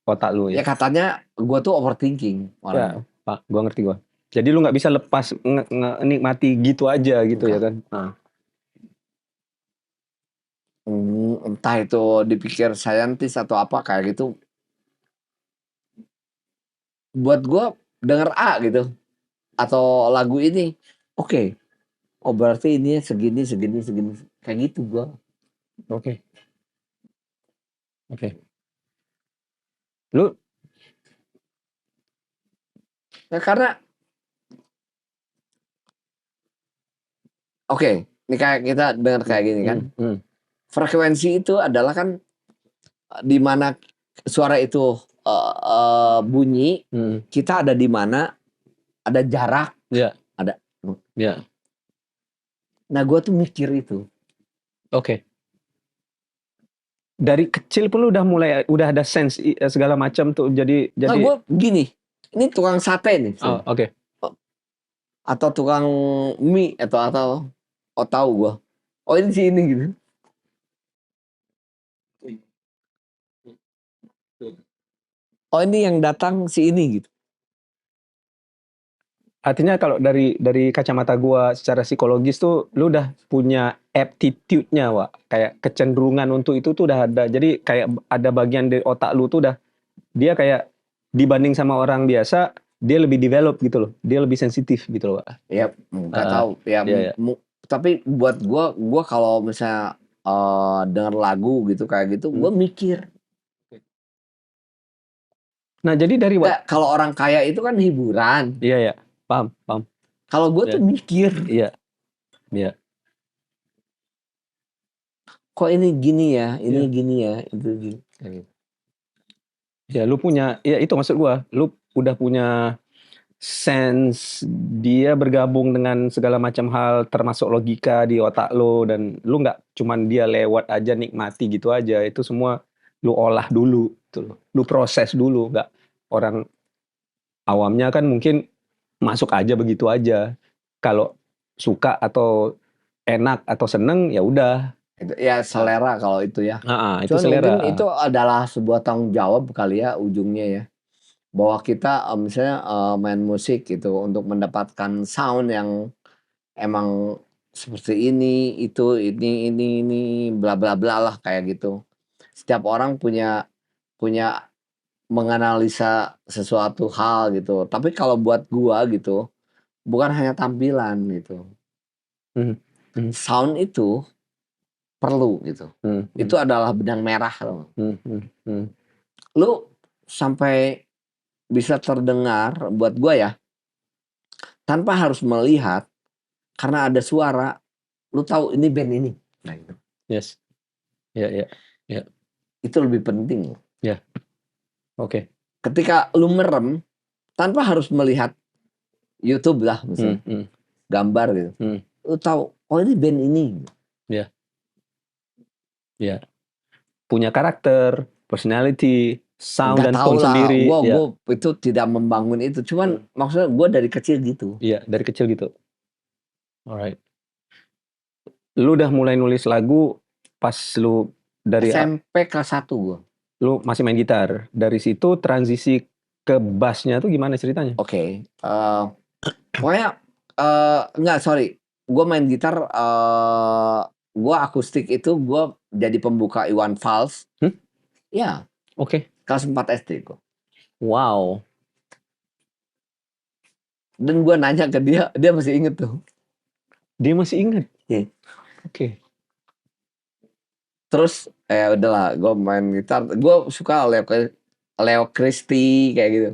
otak lu Ya ya. katanya gue tuh overthinking Ya, orangnya. Pak, gua ngerti gua. Jadi lu nggak bisa lepas nikmati gitu aja gitu ya kan? Entah itu dipikir saintis atau apa kayak gitu. Buat gue denger A gitu, atau lagu ini, oke. Oh berarti ini segini kayak gitu gue. Oke. Lu Nah, karena ini kayak kita dengar kayak gini kan. Frekuensi itu adalah kan di mana suara itu bunyi, kita ada di mana, ada jarak. Iya. Ada. Iya. Nah gue tuh mikir itu. Oke. Dari kecil pun lu udah ada sense segala macam tuh. Jadi Nah gue gini, ini tukang sate nih. Oh, oke. Atau tukang mie atau tahu gue. Oh ini sih ini gitu. oh ini yang datang si ini gitu. Artinya kalau dari kacamata gua secara psikologis tuh lu udah punya aptitude-nya, Wak. Kayak kecenderungan untuk itu tuh udah ada. Jadi kayak ada bagian dari otak lu tuh udah dia kayak dibanding sama orang biasa dia lebih develop gitu loh. Dia lebih sensitif gitu loh, Wak. Ya nggak Heeh. tahu ya, Iya, iya. tapi buat gua kalau misalnya denger lagu gitu kayak gitu, Hmm. gua mikir. Nah, jadi dari Nggak, kalau orang kaya itu kan hiburan. iya ya, paham, paham. Kalau gua Iya, tuh mikir, iya, iya, kok ini gini ya, ini iya. gini ya, itu gini. Kayak gitu. Ya, lu punya, ya itu maksud gua, lu udah punya sense dia bergabung dengan segala macam hal termasuk logika di otak lo dan lu nggak cuman dia lewat aja nikmati gitu aja itu semua lu olah dulu gitu loh. Lu proses dulu nggak orang awamnya kan mungkin masuk aja begitu aja kalau suka atau enak atau seneng ya udah. Itu ya Nah, selera kalau itu ya. itu Cuman selera. mungkin itu adalah sebuah tanggung jawab kali ya ujungnya ya. Bahwa kita misalnya main musik gitu untuk mendapatkan sound yang emang seperti ini bla bla bla lah kayak gitu. Setiap orang punya punya menganalisa sesuatu hal gitu. Tapi kalau buat gua gitu, bukan hanya tampilan gitu. Hmm, hmm, Sound itu perlu gitu. hmm, hmm, Itu adalah benang merah loh. hmm, hmm, hmm. Lu sampai bisa terdengar buat gua ya, tanpa harus melihat karena ada suara, lu tahu ini band ini. Nah, itu. Yes, ya, ya, ya, Itu lebih penting. ya, oke. Ketika lu merem tanpa harus melihat YouTube lah Hmm, misalnya, hmm, gambar gitu. hmm. Lu tahu, oh ini band ini. Ya, ya. Punya karakter, personality, sound Nggak dan tahu tone lah, sendiri. gua Ya, itu tidak membangun itu. Cuman maksudnya gua dari kecil gitu. iya dari kecil gitu. Alright. Lu udah mulai nulis lagu pas lu dari SMP kelas 1 gua. lu masih main gitar. Dari situ transisi ke bassnya tuh gimana ceritanya? Oke, pokoknya enggak sorry, gue main gitar, gue akustik itu gue jadi pembuka Iwan Fals, Hmm? ya Oke. kelas 4 SD gue. Wow. Dan gue nanya ke dia, dia masih inget tuh. Dia masih ingat. Iya. Oke. Terus udahlah, gue main gitar, gue suka Leo Christie kayak gitu,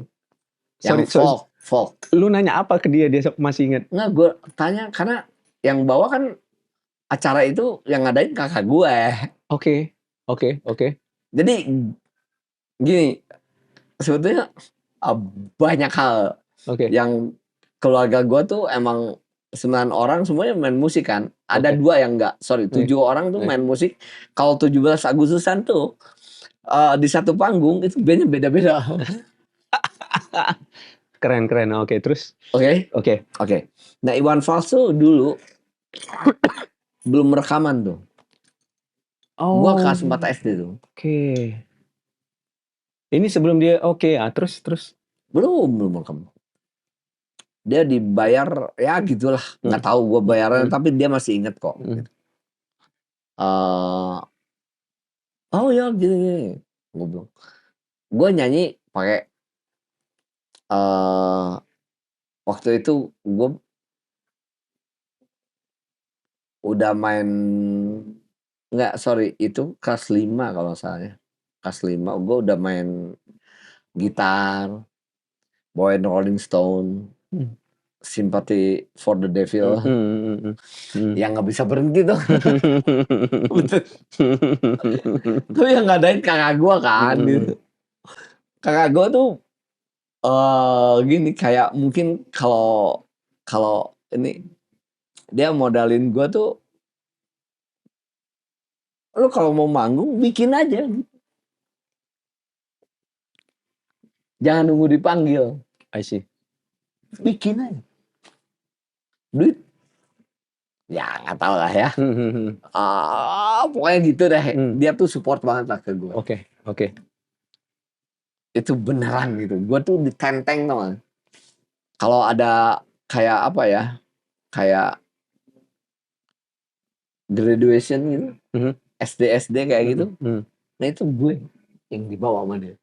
yang Sorry, sorry. folk. Lu nanya apa ke dia masih ingat? Nggak, gue tanya karena yang bawa kan acara itu yang ngadain kakak gue. Oke. Oke, oke. Jadi gini, sebetulnya banyak hal Oke. yang keluarga gue tuh emang 9 orang semuanya main musik kan. Ada Oke. 2 yang enggak, sorry, Nih, 7 orang tuh nih. main musik. Kalau 17 Agustusan tuh di satu panggung itu bandnya beda-beda. Keren, keren. Oke, terus? Oke, Oke. oke. Nah Iwan Fals tuh dulu belum rekaman tuh. Gua Oh, kelas 4 SD tuh. oke. Ini sebelum dia oke, terus. Belum rekaman. Dia dibayar ya gitulah, Hmm, nggak tahu gua bayarnya, hmm, tapi dia masih inget kok. hmm. Eh, oh ya gini. Gue bilang. Gue nyanyi pakai waktu itu gue udah main, nggak sorry itu kelas 5 kalau misalnya kelas 5 gue udah main gitar, bawain Rolling Stone, Hmm. Sympathy for the Hmm, Devil, hmm, hmm, hmm. yang nggak bisa berhenti tuh. Betul. Tapi yang ngadain kakak gue kan gitu. Kakak gue tuh gini kayak mungkin kalau kalau ini dia modalin gue tuh, lu kalau mau manggung bikin aja, jangan nunggu dipanggil, I see. bikin aja. Duit ya nggak tahu lah ya. Pokoknya gitu deh. Hmm. Dia tuh support banget lah ke gue. Oke, oke. itu beneran gitu. Gue tuh ditenteng tau gak? Kalau ada kayak apa ya, kayak graduation gitu, Mhm. SD kayak gitu. Mhm. Nah itu gue yang dibawa sama dia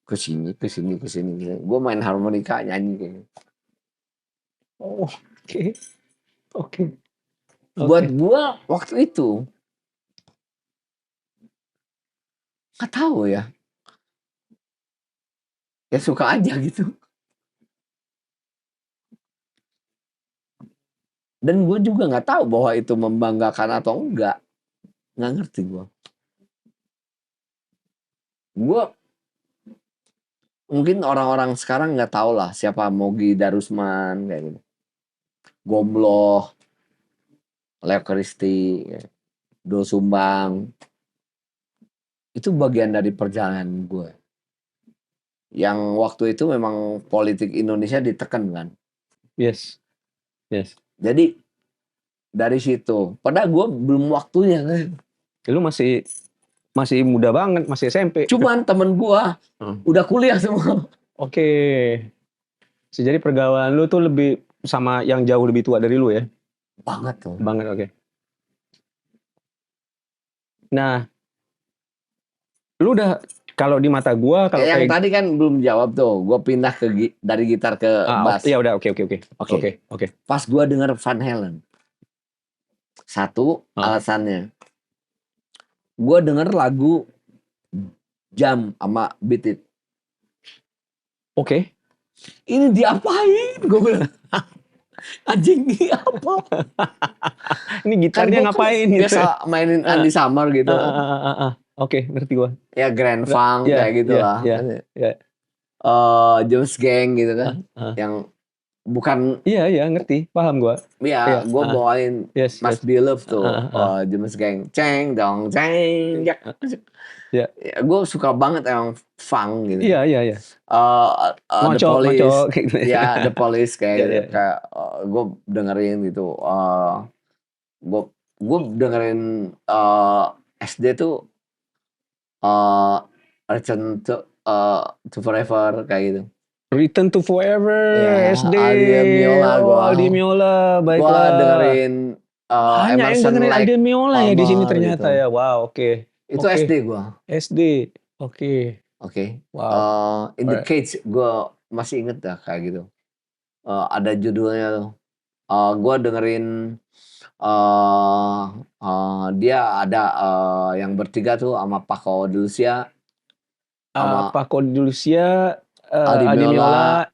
ke sini. Gue main harmonika, nyanyi kayak gitu. Oh, oke. Oke. Buat Oke. gue waktu itu nggak tahu ya suka aja gitu. Dan gue juga nggak tahu bahwa itu membanggakan atau enggak, nggak ngerti gue. Gue mungkin orang-orang sekarang nggak tahu lah siapa Mogi Darusman kayak gitu, Gomloh, Leo Christie, Doel Sumbang. Itu bagian dari perjalanan gue. Yang waktu itu memang politik Indonesia ditekan kan. Yes. Yes. Jadi dari situ, padahal gue belum waktunya kan. Lu masih muda banget, masih SMP. Cuman temen gue udah kuliah semua. Oke. Jadi pergaulan lu tuh lebih sama yang jauh lebih tua dari lu ya? Banget tuh. Banget, oke. Nah, lu udah kalau di mata gua kalau Yang kayak tadi kan belum jawab tuh. Gue pindah dari gitar ke bass. ya udah, oke. Oke. Pas gue denger Van Halen, satu alasannya, gue denger lagu Jam sama Beat It. Oke. Ini diapain? Gue bilang, anjing ini apa? Ini Kan gitarnya gua ngapain kan gitu? biasa mainin Andy Summer gitu. Oke, ngerti gua. Ya Grand Funk Ya, kayak gitu lah. ya. James Gang gitu kan. Yang bukan. Iya, ngerti. Paham gua. Ya, gue bawain Yes. Must Be Love tuh. James Gang. Ceng dong, ceng. Ya, gue suka banget emang funk gitu. Iya. The Police. Maco. Ya, The Police kayak gitu. Iya. Kayak gue dengerin gitu. Gue dengerin SD tuh Return to Forever kayak gitu. Return to Forever, Ya, SD. Aldi Meola Aldi Meola, Gue baiklah. dengerin Banyak yang Emerson dengerin Aldi Lake Meola ya di sini ternyata gitu. ya. Wow, oke. Itu SD gue. SD, oke. Wow. In the Cage gue masih inget dah kayak gitu. Ada judulnya tuh. Gue dengerin dia ada yang bertiga tuh sama Paco de Lucia, Sama Paco de Lucia, Aldi Meola,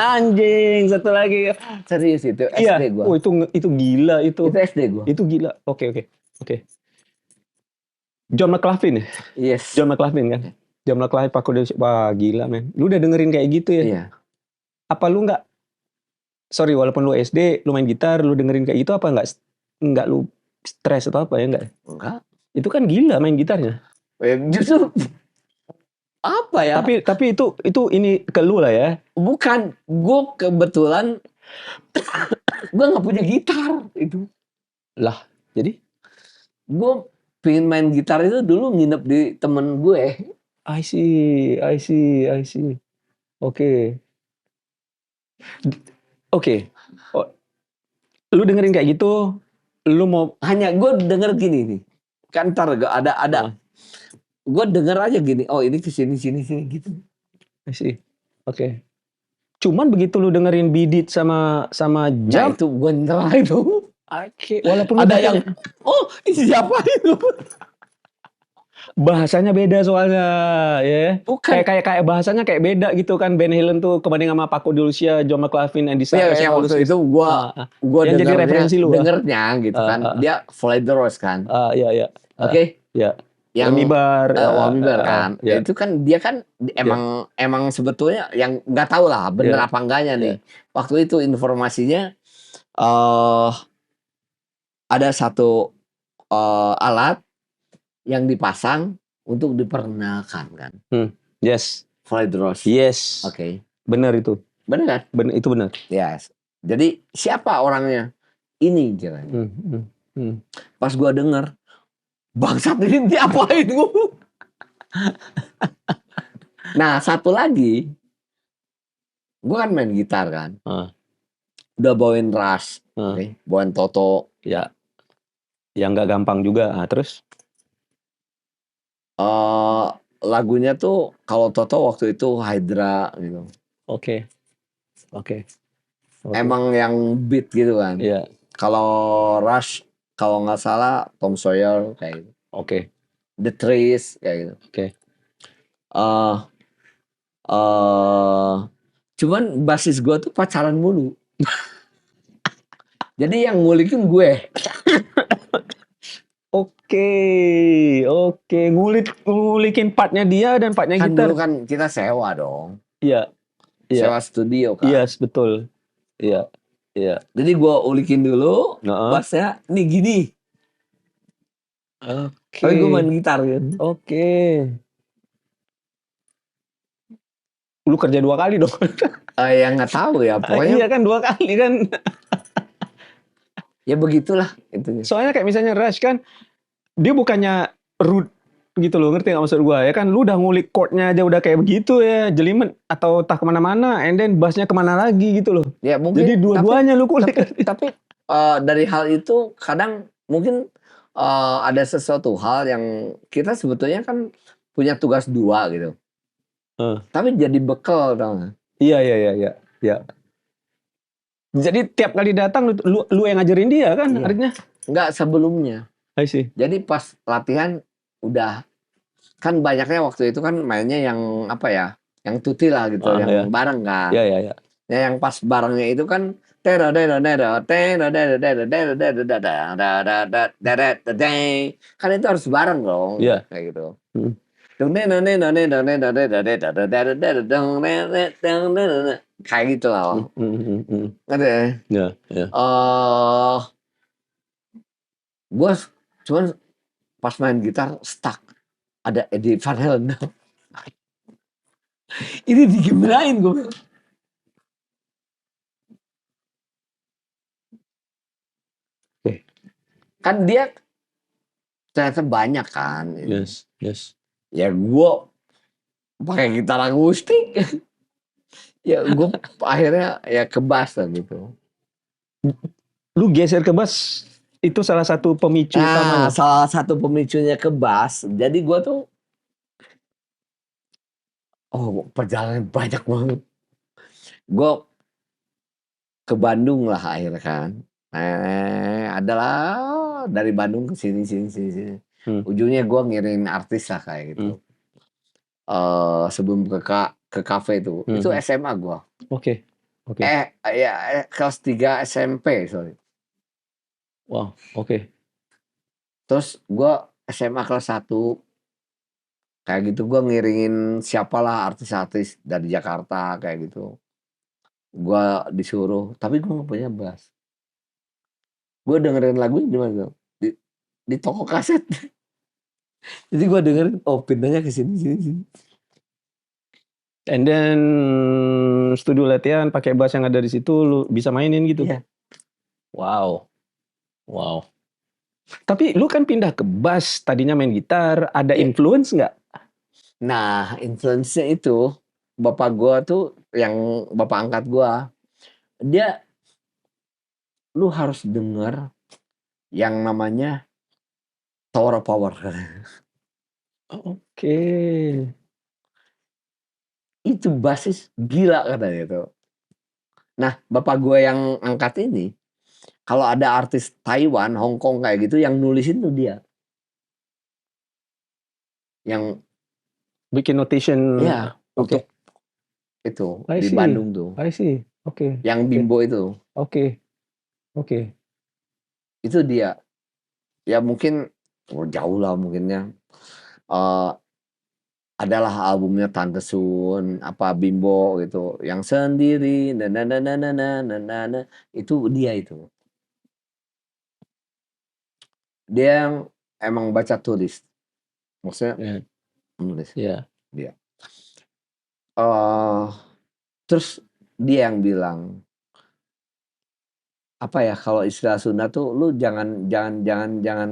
anjing, satu lagi. Serius itu SD Iya. gue. Itu gila itu. Itu SD gue. Itu gila. Oke. John McLaughlin ya? Yes. John McLaughlin kan? John McLaughlin, Paco de Lucia. Wah, gila men. Lu udah dengerin kayak gitu ya? Iya. Apa lu nggak? Sorry, walaupun lu SD, lu main gitar, lu dengerin kayak gitu apa nggak lu stres atau apa ya enggak? Enggak. Itu kan gila main gitarnya. Justru apa ya? Tapi itu ini ke lu lah ya. Bukan, gue kebetulan gue nggak punya gitar itu. Lah, jadi gue pengen main gitar itu dulu nginep di temen gue. I see. Oke. Lu dengerin kayak gitu, lu mau hanya gue denger gini nih. Kan ntar ada. Gue denger aja gini. Oh ini kesini gitu. I see. Oke. Cuman begitu lu dengerin Beat It sama Jam, nah, itu gue nyerah itu. Oke. Walaupun ada yang ini siapa itu? Bahasanya beda soalnya, ya. Bukan. Kayak bahasanya kayak beda gitu kan. Van Halen tuh kebanding sama Paco de Lucia, John McLaughlin, Andy Summers. Yang waktu itu gue yang jadi referensi lu. Dengernya gitu kan. Dia Floyd Rose kan. Iya. Oke. Iya. Yang Wamibar kan. Yeah. Itu kan dia kan emang sebetulnya yang nggak tahu lah bener apa enggaknya nih. Waktu itu informasinya ada satu alat yang dipasang untuk diperkenalkan kan. Yes. Floyd Rose. Yes. Oke. Benar itu. Benar kan? Itu benar. Yes. Jadi siapa orangnya? Ini kira. Pas gua denger, bangsat ini diapain gue. Nah satu lagi, gue kan main gitar kan, Ah, udah bawain Rush, ah, oke, bawain Toto, ya, yang nggak gampang juga. Terus, eh lagunya tuh kalau Toto waktu itu Hydra gitu, oke, oke, oke, emang yang beat gitu kan. ya, Kalau Rush kalau nggak salah Tom Sawyer kayak gitu, oke, The Trees kayak gitu. oke. eh eh Cuman basis gue tuh pacaran mulu. Jadi yang ngulikin gue. Oke, oke, ngulikin partnya dia dan partnya Kan dulu gitar. kan kita sewa dong. Iya, iya, Sewa studio iya, kan. betul. Iya, iya. Jadi gue ulikin dulu. Nah, Bassnya nih gini. oke, Tapi gue main gitar kan. oke. Lu kerja 2 kali dong. Ya nggak tahu ya. Iya Pokoknya kan 2 kali kan. ya begitulah itunya. Soalnya kayak misalnya Rush kan, dia bukannya rude gitu loh, ngerti nggak maksud gua ya kan? Lu udah ngulik chordnya aja udah kayak begitu ya, jelimet atau tak kemana-mana, and then bassnya kemana lagi gitu loh. Ya Jadi mungkin dua-duanya lu kulik. tapi dari hal itu kadang mungkin ada sesuatu hal yang kita sebetulnya kan punya tugas dua gitu. Eh, Tapi jadi bekal tau gak? iya, iya, iya, iya, iya. Jadi tiap kali datang lu yang ngajarin dia kan Iya. artinya. Nggak sebelumnya. I see. Jadi pas latihan udah kan banyaknya waktu itu kan mainnya yang apa ya? Yang tuti lah gitu, Ah, ya. yang bareng kan. Ya, ya, ya. Ya yang pas barengnya itu kan kan itu harus bareng dong Iya. kayak gitu. Hmm. Kayak gitu Hmm, lah. hmm, hmm, hmm. Ngerti ya? Ya, ya. Eh, gue cuman pas main gitar stuck. Ada Eddie Van Halen. Ini digimanain gue. Oke. Kan dia ternyata banyak kan. Yes, yes. Ya gue pakai gitar akustik. Ya gue akhirnya ya ke bass lah gitu. Lu geser ke bass itu salah satu pemicu Nah, utamanya. salah satu pemicunya ke bass. Jadi gue tuh, perjalanan banyak banget. Gue ke Bandung lah akhirnya kan. Adalah dari Bandung ke sini, sini, sini, sini. Hmm, Ujungnya gue ngirim artis lah kayak gitu. hmm, Sebelum ke kafe itu hmm. SMA gue. Oke, oke. Kelas 3 SMP, sorry. Wow, oke. Terus gue SMA kelas 1 kayak gitu gue ngiringin siapalah artis-artis dari Jakarta kayak gitu. Gue disuruh, tapi gue nggak punya bass. Gue dengerin lagunya di mana tuh? Di toko kaset. Jadi gue dengerin, pindahnya ke sini, sini, sini. And then studio latihan pakai bass yang ada di situ lu bisa mainin gitu. Iya. Wow. Wow. Tapi lu kan pindah ke bass, tadinya main gitar, ada Iya. influence nggak? Nah, influence-nya itu bapak gue tuh yang bapak angkat gue, dia lu harus denger yang namanya Tower of Power. Oke. Itu basis gila katanya tuh. Nah, bapak gue yang angkat ini, kalau ada artis Taiwan, Hong Kong kayak gitu, yang nulisin tuh dia. Yang Bikin notation. ya Oke. untuk itu I di see. Bandung tuh. I see. Oke. Yang Oke. Bimbo itu, Oke. Oke. itu dia. Ya mungkin jauh lah mungkinnya. Eh Adalah albumnya Tante Sun, apa Bimbo gitu, yang sendiri, itu dia itu. Dia yang emang baca tulis, maksudnya Ya. menulis Ya. dia. eh Terus dia yang bilang, apa ya, kalau istilah Sunda tuh lu jangan jangan jangan jangan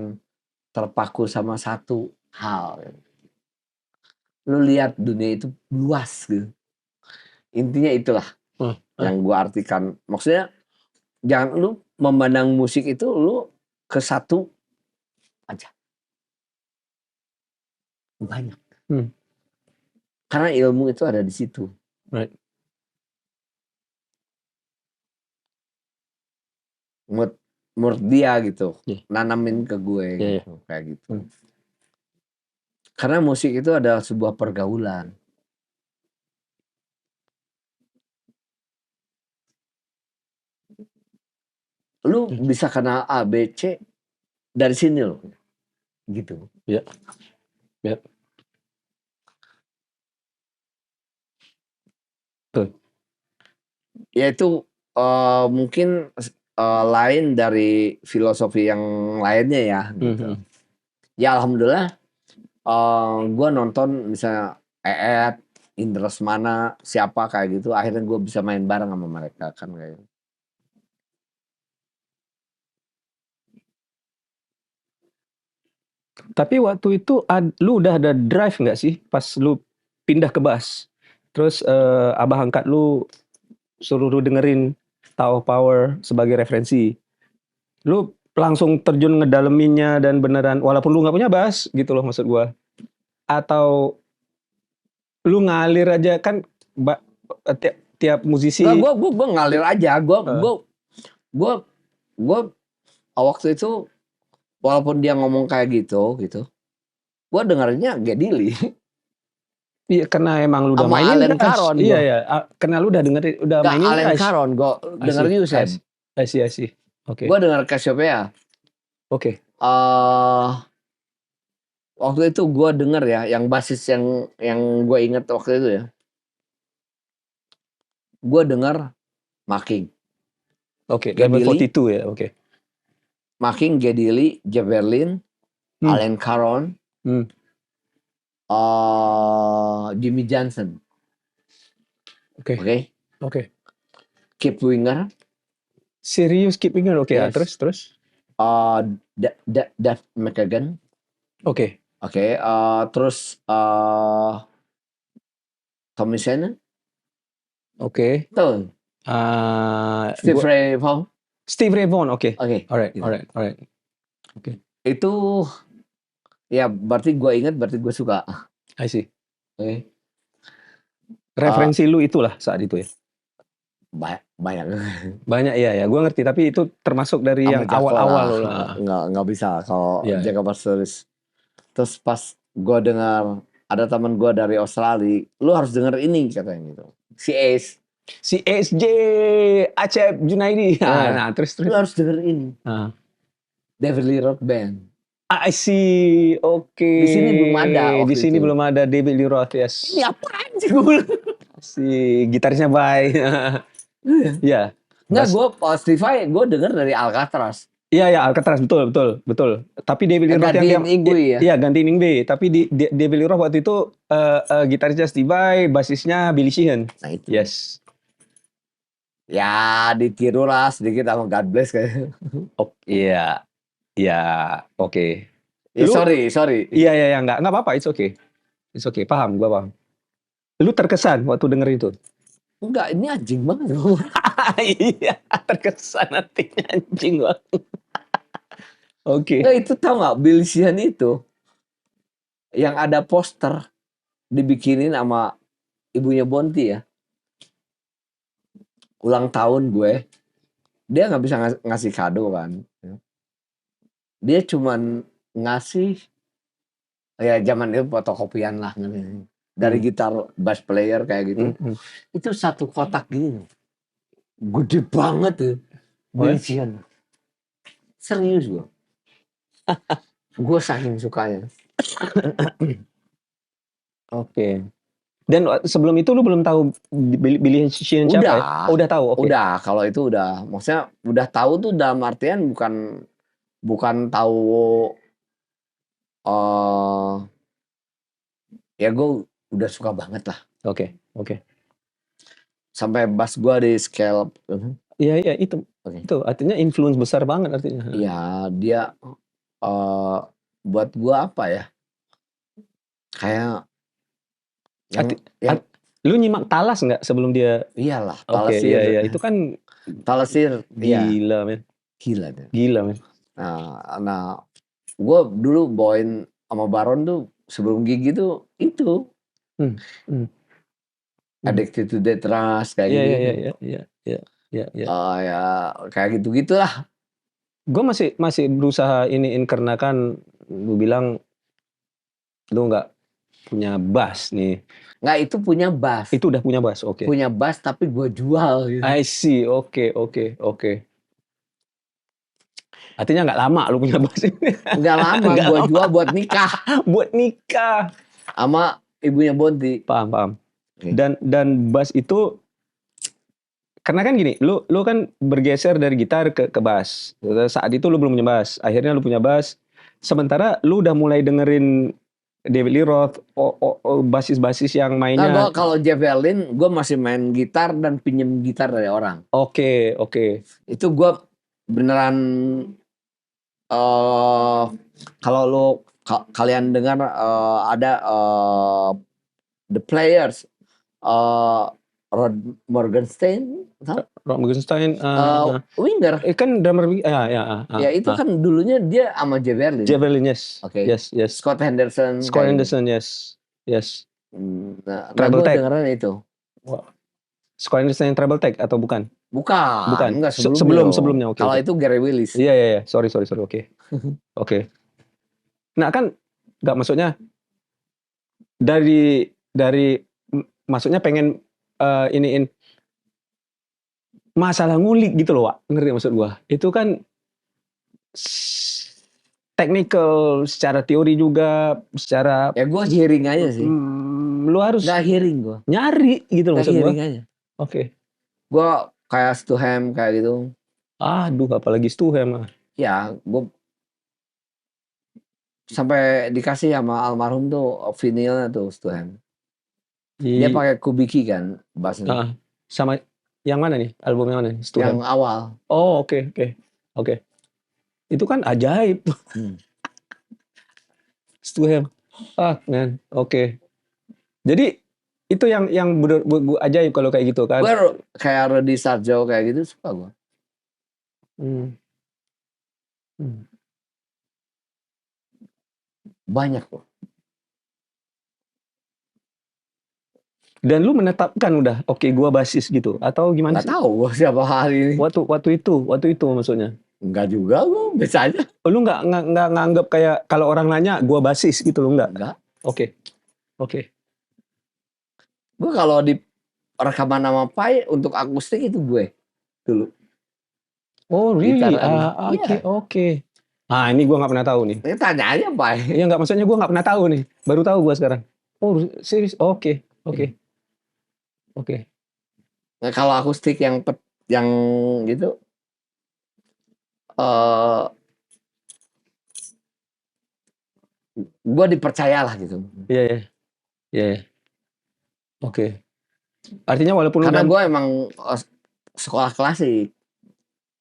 terpaku sama satu hal. Lu lihat dunia itu luas gitu. Intinya itulah yang gua artikan. Maksudnya jangan lu memandang musik itu lu ke satu aja. Banyak. Karena ilmu itu ada di situ. Right. Menurut dia gitu. Yeah. Nanamin ke gue Yeah, gitu. Kayak gitu. Karena musik itu adalah sebuah pergaulan. Lu bisa kenal A, B, C dari sini loh. Gitu. Ya. Ya. Betul. Ya itu mungkin lain dari filosofi yang lainnya ya gitu. Ya alhamdulillah gue nonton misalnya Eet, Indra Semana, siapa kayak gitu, akhirnya gue bisa main bareng sama mereka kan kayak gitu. Tapi waktu itu lu udah ada drive nggak sih pas lu pindah ke bass? Terus abah angkat lu suruh lu dengerin Tower Power sebagai referensi. Lu langsung terjun ngedaleminnya dan beneran walaupun lu nggak punya bass gitu loh maksud gua. Atau lu ngalir aja kan tiap musisi. Nggak, gue ngalir aja. Gue waktu itu walaupun dia ngomong kayak gitu, gue dengarnya Gedili. Iya, karena emang lu udah sama mainin Alain Rush. Caron. Iya ya, karena lu udah dengerin, udah Nggak, mainin Alain Rush. Caron, gue denger Yusef. I see. Oke. Gue denger Cassiopeia. Oke. Waktu itu gue denger ya, yang basis yang gue inget waktu itu ya. Gue denger Making. Oke, level 42 ya, oke. Making, Gedili, Jeff Berlin, Alain Caron, Jimmy Johnson. Oke. Kip Winger. Serius Kip Winger, oke. Yes. Terus? Dave McKagan. Oke. Terus Tommy Shannon. Oke. Tuh. Steve Ray Vaughan, oke. Alright. Oke. Itu ya berarti gue ingat, berarti gue suka. I see. Oke. Referensi lu itulah saat itu ya? Banyak ya, gue ngerti. Tapi itu termasuk dari yang awal-awal lo lah. Nggak bisa kalau Jaga Pastorius. Terus pas gue dengar ada teman gue dari Australia, lu harus denger ini katanya gitu. Si SJ Acep Junaidi. Nah, terus. Lu harus denger ini. David Lee Roth Band. I see. Oke. Di sini belum ada. Di sini belum ada David Lee Roth, yes. Ini apaan sih gue? Si gitarisnya Bay. Iya. Nggak, gue Spotify gue denger dari Alcatraz. Iya, Alcatraz, betul. Tapi David Lee Roth gantiin Ingui ya? Iya, gantiin Ingui. Tapi David Lee Roth waktu itu gitarisnya Steve Vai, basisnya Billy Sheehan. Nah itu. Yes. Ya ditiru lah sedikit sama God Bless kayak. Iya, oke. Sorry. Iya, nggak apa-apa, it's okay, paham, gua paham. Lu terkesan waktu denger itu? Enggak, ini anjing banget. Iya, terkesan artinya anjing banget. Oke. Nah itu tau gak, Billy Sheehan itu yang ada poster dibikinin sama ibunya Bonti ya. Ulang tahun gue, dia nggak bisa ngasih kado kan. Dia cuman ngasih ya zaman itu fotokopian lah dari gitar bass player kayak gitu. Itu satu kotak gini, gede banget tuh. Billy Sheehan. Serius gue. Gue saking sukanya. Oke. Dan sebelum itu lu belum tahu Billy Sheehan siapa ya? Udah tahu, oke. Udah, kalau itu udah. Maksudnya udah tahu tuh dalam artian bukan tahu ya gue udah suka banget lah. Oke. Sampai bass gue di scale. Iya, itu. Itu artinya influence besar banget artinya. Iya, dia buat gua apa ya? Kayak yang Arti- yang Lu nyimak Talas nggak sebelum dia? iyalah Oke, Talasir. iya itu kan Talasir iya gila men, gila deh. gila men. Nah, gua dulu bawain sama Baron tuh sebelum gigi tuh itu Hmm, hmm, hmm. Addicted to the Trust kayak Iya, gitu. iya. Ya kayak gitu-gitulah. Gue masih berusaha iniin karena kan lu bilang lu nggak punya bass nih. Nggak, itu punya bass. Itu udah punya bass, oke. Punya bass tapi gua jual gitu. I see, oke. Artinya nggak lama lu punya bass ini. Nggak lama, Nggak gua lama. jual buat nikah Buat nikah. sama ibunya Bonti. Paham. Oke. Dan bass itu karena kan gini, lu kan bergeser dari gitar ke bass. Saat itu lu belum punya bass, akhirnya lu punya bass. Sementara lu udah mulai dengerin David Lee Roth, basis-basis yang Nah, mainnya. gua kalau Jeff Berlin, gua masih main gitar dan pinjem gitar dari orang. Oke. Itu gua beneran kalau lu kalian dengar ada The Players, Rod Morgenstein, tahu? Rob Morgenstein, Winger. kan drummer, ya. Ya itu kan dulunya dia sama Jeff Berlin. Jeff Berlin, yes. Oke. Yes. Scott Henderson. Scott kayak Henderson, yes. Nah, Treble gue Tech. dengeran itu. Scott Henderson yang treble tech atau bukan? Bukan. Enggak, Sebelumnya, oke. Kalau itu Gary Willis. Iya. Sorry, oke. Oke. Nah kan, nggak maksudnya dari maksudnya pengen iniin masalah ngulik gitu loh, Wak. Ngerti maksud gua? Itu kan technical, secara teori juga, secara Ya gue hearing aja sih. lu harus Nggak hearing gue. nyari gitu loh Nggak maksud gua. hearing aja. Oke. Gue kayak Stuham kayak gitu. Aduh, apalagi Stuham. Ya, gue sampai dikasih sama almarhum tuh vinilnya tuh Stuham. Dia pakai Kubiki kan bassnya. Sama yang mana nih? Album yang mana nih? Stuham. Yang awal. Oh, oke. Itu kan ajaib tuh. Stuham. Man. Oke. Jadi itu yang bener ajaib kalau kayak gitu kan. Gue kayak Rudy Sarjo kayak gitu suka gue. Banyak kok. Dan lu menetapkan udah, oke, gua basis gitu atau gimana Nggak sih? tahu gue siapa hari ini. Waktu itu maksudnya. Enggak juga, gue biasa aja. Lu nggak nganggap kayak kalau orang nanya gua basis gitu, lu nggak? Enggak. Oke. Gue kalau di rekaman nama Pai untuk akustik itu gue dulu. Oh really? Gitaran. Oke. Ah, ini gua nggak pernah tahu nih. Ini tanya aja Pai. Iya, nggak, maksudnya gua nggak pernah tahu nih. Baru tahu gua sekarang. Oh serius? Oke. Nah, kalau akustik yang gitu, gue dipercayalah gitu. Iya. Oke. Artinya walaupun karena gue emang sekolah klasik.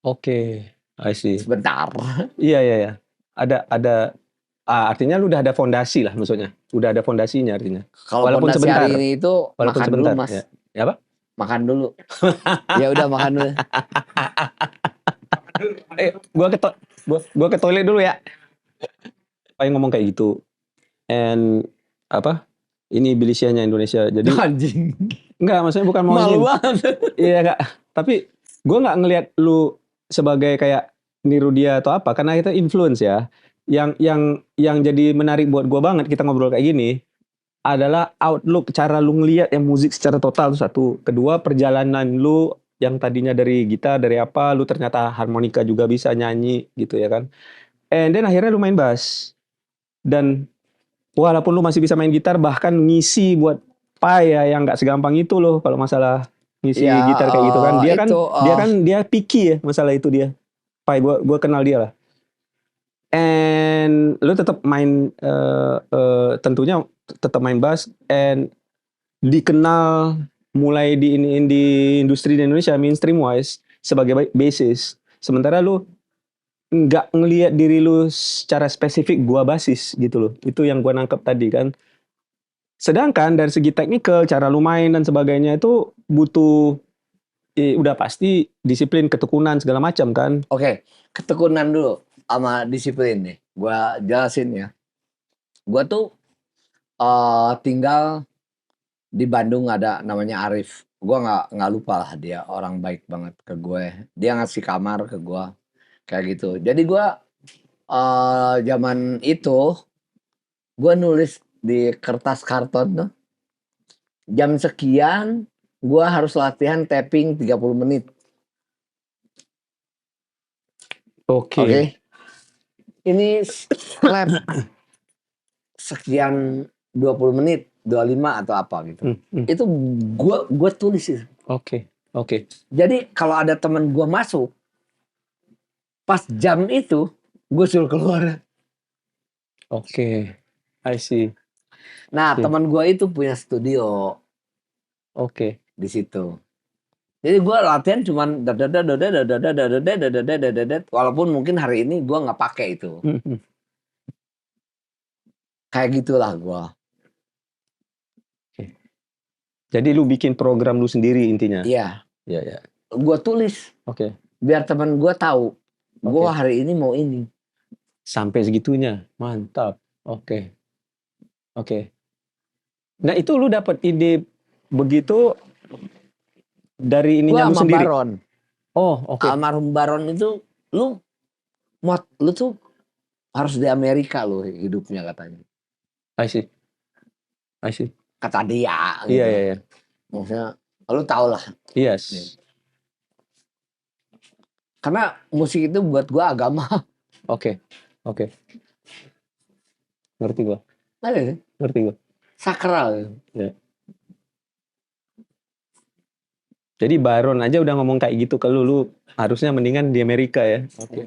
Oke, I see. Sebentar. Iya. Ada. Artinya lu udah ada fondasi lah maksudnya. Udah ada fondasinya artinya. Kalau Walaupun fondasi sebentar. hari ini itu Walaupun makan sebentar. dulu mas. Ya apa? Makan dulu. Ya udah makan dulu. Gua ke toilet dulu ya. Paling ngomong kayak gitu. And apa? Ini Bilisianya Indonesia. Jadi Anjing. enggak, maksudnya bukan mau malu banget. Iya enggak. Tapi gua nggak ngelihat lu sebagai kayak niru dia atau apa, karena itu influence ya. Yang jadi menarik buat gua banget kita ngobrol kayak gini adalah outlook, cara lu ngelihat yang musik secara total itu satu. Kedua, perjalanan lu yang tadinya dari gitar, dari apa, lu ternyata harmonika juga bisa nyanyi gitu ya kan. And then akhirnya lu main bass. Dan walaupun lu masih bisa main gitar, bahkan ngisi buat Pai ya, yang nggak segampang itu loh kalau masalah ngisi gitar kayak gitu kan. Dia picky ya masalah itu dia. Pai, gua kenal dia lah. And lu tetap main tentunya tetap main bass, and dikenal mulai di industri di Indonesia mainstream wise sebagai bassist. Sementara lu nggak ngelihat diri lu secara spesifik gua basis gitu loh. Itu yang gua nangkep tadi kan. Sedangkan dari segi teknikal, cara lu main dan sebagainya itu butuh udah pasti disiplin, ketekunan segala macam kan. Oke, ketekunan dulu sama disiplin nih. Gua jelasin ya. Gua tuh tinggal di Bandung, ada namanya Arif. Gua nggak lupa lah, dia orang baik banget ke gue. Dia ngasih kamar ke gua kayak gitu. Jadi gua zaman itu gua nulis di kertas karton tuh, jam sekian gua harus latihan tapping 30 menit. Oke. Oke. Ini lab sekian 20 menit, 25 atau apa gitu. Itu gua tulis itu. Oke. Oke. Jadi kalau ada teman gua masuk pas jam itu, gue suruh keluar. Oke. I see. Nah, Oke. teman gua itu punya studio Oke. di situ. Jadi gua latihan cuman walaupun mungkin hari ini gua nggak pakai itu. Kayak gitulah gua. Jadi lu bikin program lu sendiri intinya. Iya. Iya, ya. Gua tulis Oke. biar teman gua tahu gua Oke. hari ini mau ini. Sampai segitunya. Mantap. Oke. Oke. Nah, itu lu dapat ide begitu dari ininya Gua lu sama sendiri. Baron. Oh, oke. Almarhum Baron itu, lu tuh harus di Amerika lu hidupnya katanya. I see. I see. Kata dia gitu. Iya, iya, iya. Maksudnya lu tau lah. Yes. Karena musik itu buat gua agama. Oke. Oke. Ngerti gua. Ada sih? Ngerti gua. Sakral. Ya. Jadi Baron aja udah ngomong kayak gitu ke lu harusnya mendingan di Amerika ya. Oke.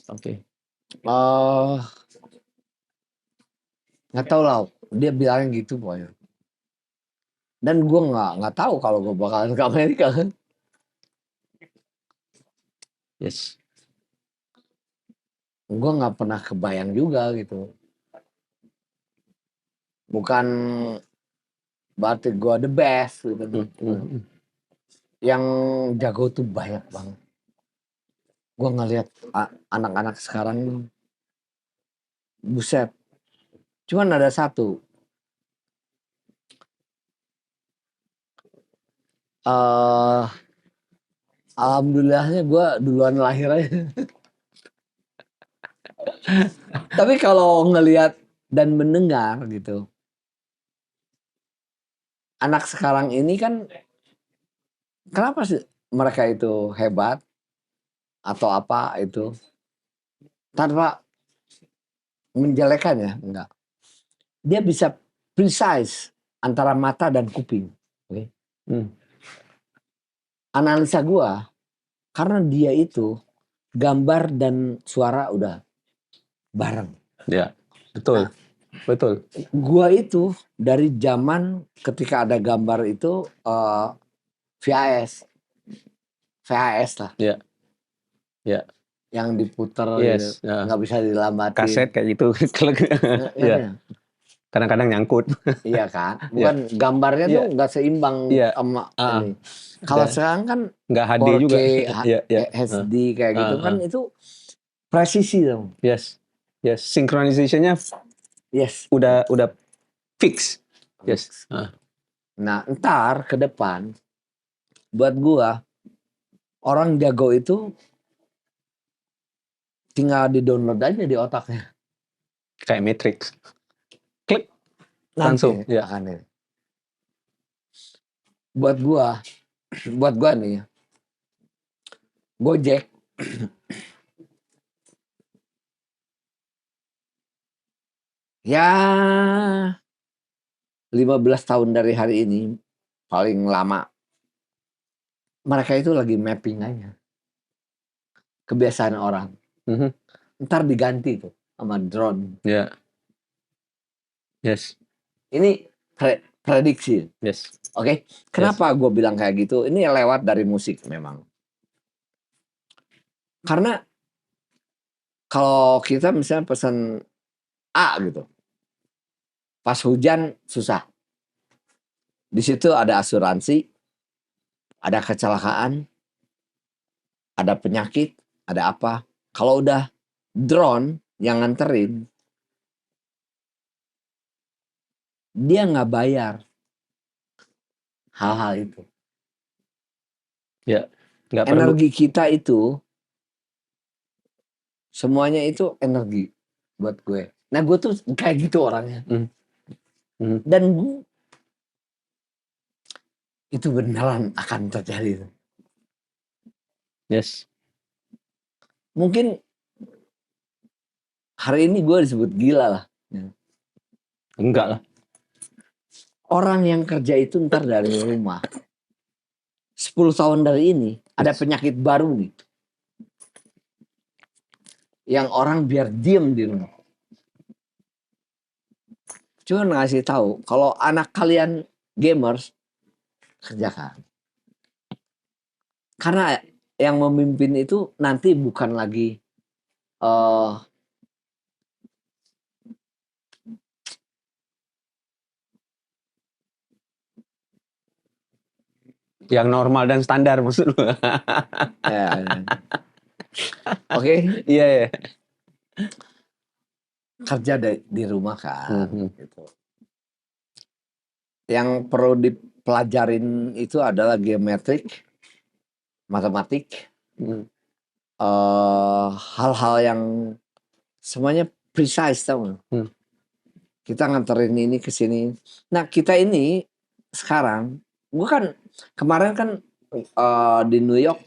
Oke. Nggak tahu lah, dia bilangnya gitu pokoknya. Dan gue nggak tahu kalau gue bakalan ke Amerika kan. Yes. Gue nggak pernah kebayang juga gitu. Bukan berarti gue the best gitu. Yang jago tuh banyak banget. Gue ngeliat anak-anak sekarang, buset. Cuman ada satu. Alhamdulillahnya gue duluan lahir aja. Tapi kalau ngelihat dan mendengar gitu, anak sekarang ini kan, kenapa sih mereka itu hebat atau apa itu, tanpa menjelekan ya, enggak. Dia bisa precise antara mata dan kuping. Okay? Analisa gua, karena dia itu gambar dan suara udah bareng. Ya, betul. Nah, betul. Gua itu dari zaman ketika ada gambar itu VHS lah. Ya. Ya. Yang diputer Yes. gitu, nggak bisa dilambatin. Kaset kayak gitu. Ya. Kadang-kadang nyangkut. Iya kan, bukan gambarnya tuh nggak seimbang sama ini. Kalau sekarang kan nggak HD 4K, juga. HD kayak gitu kan, itu presisi dong. Yes. Yes. Synchronization-nya udah fix. Yes. Nah, ntar ke depan buat gua orang jago itu tinggal di-download aja di otaknya. Kayak Matrix. Klik. Langsung. Ya. Akan ini. Buat gua nih, Gojek ya 15 tahun dari hari ini paling lama, mereka itu lagi mapping aja kebiasaan orang. Ntar diganti tuh sama drone. Ya. Yes. Ini prediksi. Yes. Oke. Kenapa gue bilang kayak gitu? Ini lewat dari musik memang. Karena Kalau kita misalnya pesan A gitu, pas hujan susah. Di situ ada asuransi, ada kecelakaan, ada penyakit, ada apa. Kalau udah drone yang nganterin, dia nggak bayar hal-hal itu. Ya, nggak perlu. Energi kita itu, semuanya itu energi buat gue. Nah gue tuh kayak gitu orangnya. Dan itu beneran akan terjadi. Yes. Mungkin hari ini gue disebut gila lah. Enggak lah. Orang yang kerja itu ntar dari rumah. 10 tahun dari ini ada penyakit baru nih. Yang orang biar diem di rumah. Cuma ngasih tahu kalau anak kalian gamers, kerjakan. Karena yang memimpin itu nanti bukan lagi yang normal dan standar maksud lu. ya. Oke. Iya. Kerja di rumah kan. Gitu. Yang perlu dipelajarin itu adalah geometrik, matematik, hal-hal yang semuanya precise, tau gak? Kita nganterin ini ke sini. Nah kita ini sekarang, gue kan kemarin kan di New York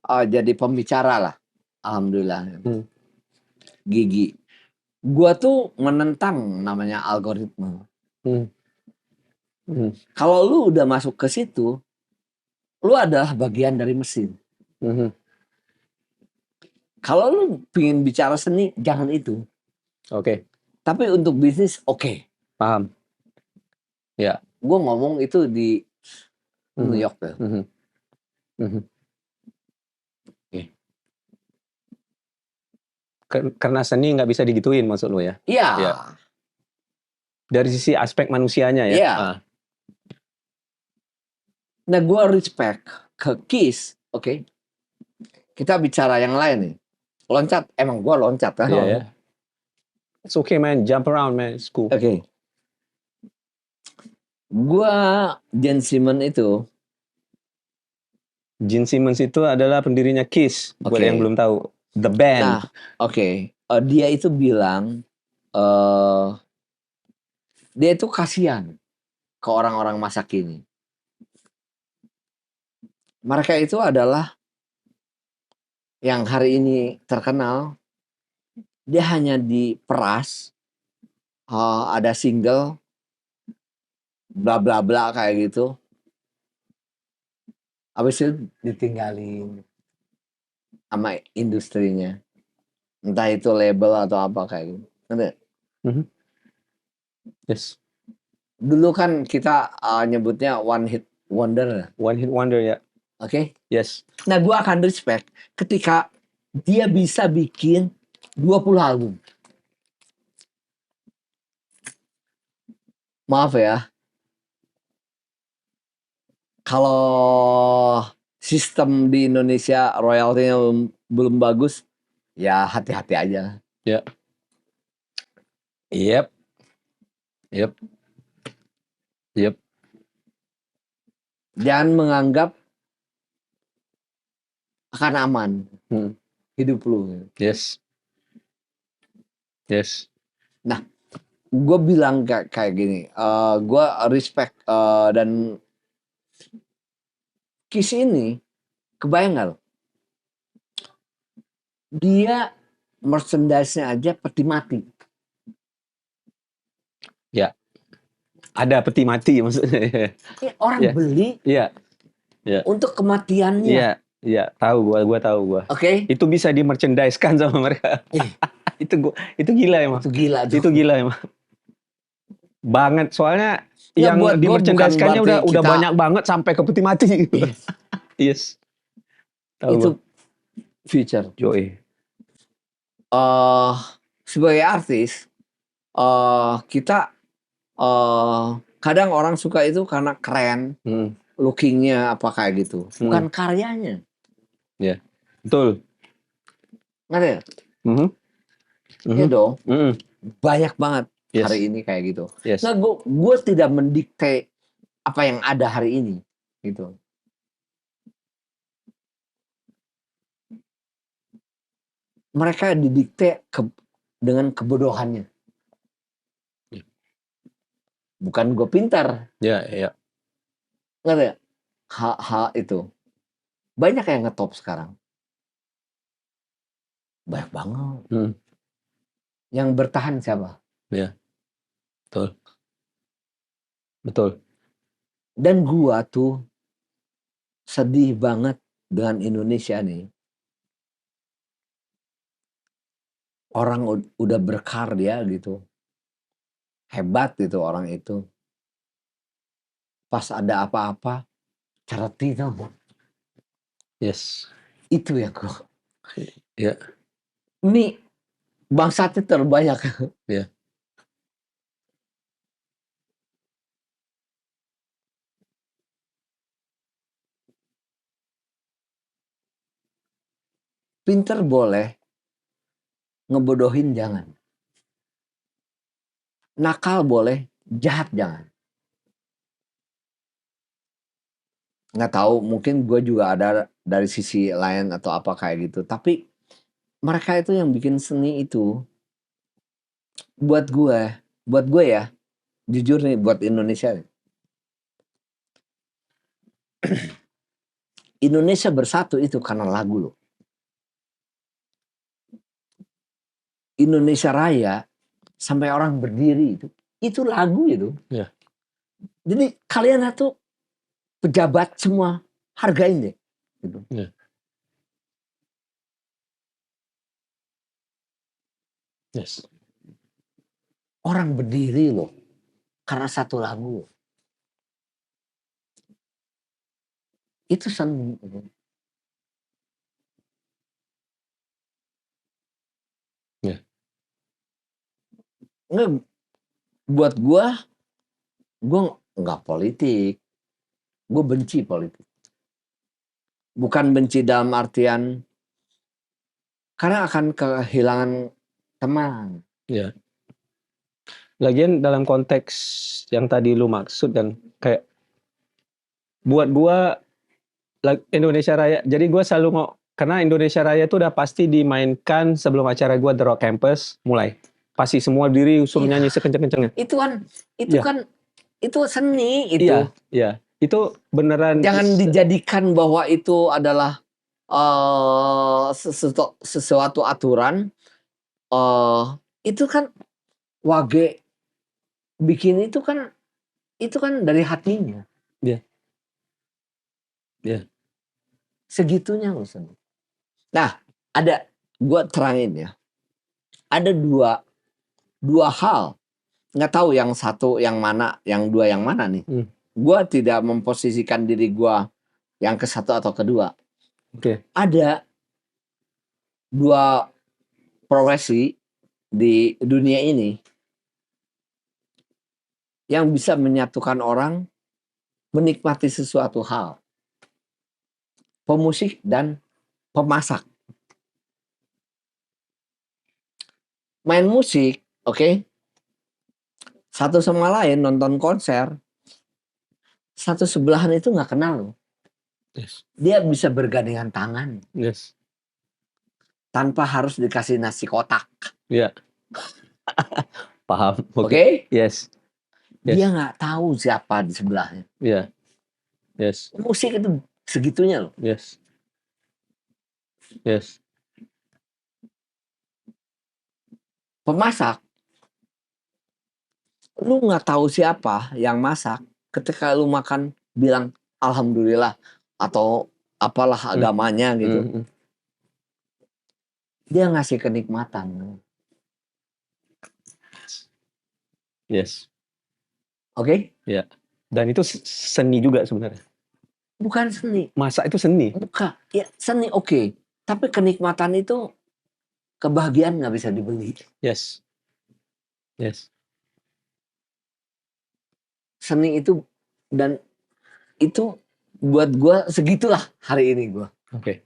jadi pembicara lah, alhamdulillah. Gigi. Gue tuh menentang namanya algoritma. Kalau lu udah masuk ke situ, lu adalah bagian dari mesin. Kalau lu pengen bicara seni, jangan itu. Oke. Tapi untuk bisnis, oke. Paham. Ya. Gue ngomong itu di New York tuh. Karena seni nggak bisa digituin maksud lu ya? Iya. Ya. Dari sisi aspek manusianya ya? Iya. Nah gue respect ke Kiss, oke. Kita bicara yang lain nih. Loncat, emang gue loncat kan? Iya. It's okay man, jump around man, it's cool. Oke. Gua Gene Simmons itu. Gene Simmons itu adalah pendirinya Kiss. Buat yang belum tahu, the band. Nah, oke. Dia itu bilang, dia itu kasihan ke orang-orang masa kini. Mereka itu adalah yang hari ini terkenal. Dia hanya diperas, ada single, bla bla bla kayak gitu. Habis itu ditinggalin sama industrinya. Entah itu label atau apa kayak gitu. Ngerti? Yes. Dulu kan kita nyebutnya one hit wonder. One hit wonder ya. Oke? Yes. Nah gue akan respect ketika dia bisa bikin 20 album. Maaf ya. Kalau sistem di Indonesia royaltinya belum bagus, ya hati-hati aja. Ya. Yep. Jangan menganggap akan aman hidup lu. Yes. Nah, gue bilang kayak gini, gue respect dan Kiss ini, kebayang gak lo? Dia merchandise-nya aja peti mati. Ya. Ada peti mati maksudnya. Orang beli untuk kematiannya. Iya, tahu gua tahu. Oke. Itu bisa di merchandise-kan sama mereka. Itu gila emang. Itu gila emang. Banget soalnya ya, yang di merchandise-kannya udah banyak banget sampai ke peti mati. Yes. Tahu itu future. Joy. eh sebagai artis, kita kadang orang suka itu karena keren, lookingnya apa kayak gitu, bukan karyanya. Ya, betul. Ngerti ya? Iya dong, banyak banget hari ini kayak gitu. Yes. Nah, gue tidak mendikte apa yang ada hari ini, gitu. Mereka didikte dengan kebodohannya. Bukan gue pintar. Ya, ya. Ngerti ya? Hal itu. Banyak yang ngetop sekarang. Banyak banget. Yang bertahan siapa? Ya, betul. Betul. Dan gua tuh sedih banget dengan Indonesia nih. Orang udah berkarya gitu. Hebat gitu orang itu. Pas ada apa-apa, charity dong. Yes. Itu ya gua. Ya. Ini bangsatnya terbanyak. Ya. Pinter boleh, ngebodohin jangan. Nakal boleh, jahat jangan. Nggak tahu, mungkin gue juga ada dari sisi lain atau apa kayak gitu. Tapi mereka itu yang bikin seni itu, buat gue ya, jujur nih buat Indonesia. Indonesia bersatu itu karena lagu loh. Indonesia Raya sampai orang berdiri itu lagu itu. Ya. Jadi kalian tuh pejabat semua hargain deh. Gitu. Ya. Yes. Orang berdiri loh karena satu lagu. Itu seni. Ya. Nggak, buat gue nggak politik. Gue benci politik. Bukan benci dalam artian karena akan kehilangan teman. Ya. Lagian dalam konteks yang tadi lu maksud dan kayak buat gua Indonesia Raya. Jadi gua selalu karena Indonesia Raya itu udah pasti dimainkan sebelum acara gua The Rock Campus mulai. Pasti semua diri suruh nyanyi sekenceng-kencengnya. Itu kan itu seni itu. Iya, iya. Itu beneran. Jangan dijadikan bahwa itu adalah sesuatu aturan. Itu kan Wage bikin itu kan dari hatinya. Iya. Iya. Segitunya loh seni. Nah, gue terangin ya. Ada dua hal. Nggak tahu yang satu yang mana, yang dua yang mana nih. Gue tidak memposisikan diri gue yang ke satu atau kedua. Oke. Ada dua profesi di dunia ini yang bisa menyatukan orang menikmati sesuatu hal. Pemusik dan pemasak. Main musik, oke? Satu sama lain nonton konser, satu sebelahan itu nggak kenal loh. Yes. Dia bisa bergandengan tangan. Yes. Tanpa harus dikasih nasi kotak. Iya. Paham. Oke? Yes. Dia nggak tahu siapa di sebelahnya. Iya. Yes. Musik itu segitunya loh. Yes. Yes. Pemasak, lu nggak tahu siapa yang masak. Ketika lu makan, bilang alhamdulillah atau apalah agamanya gitu. Dia ngasih kenikmatan. Yes. Oke? Ya. Dan itu seni juga sebenarnya. Bukan seni. Masak itu seni. Bukan. Ya seni oke. Tapi kenikmatan itu kebahagiaan nggak bisa dibeli. Yes. Yes. Seni itu, dan itu buat gue segitulah hari ini gue. Oke.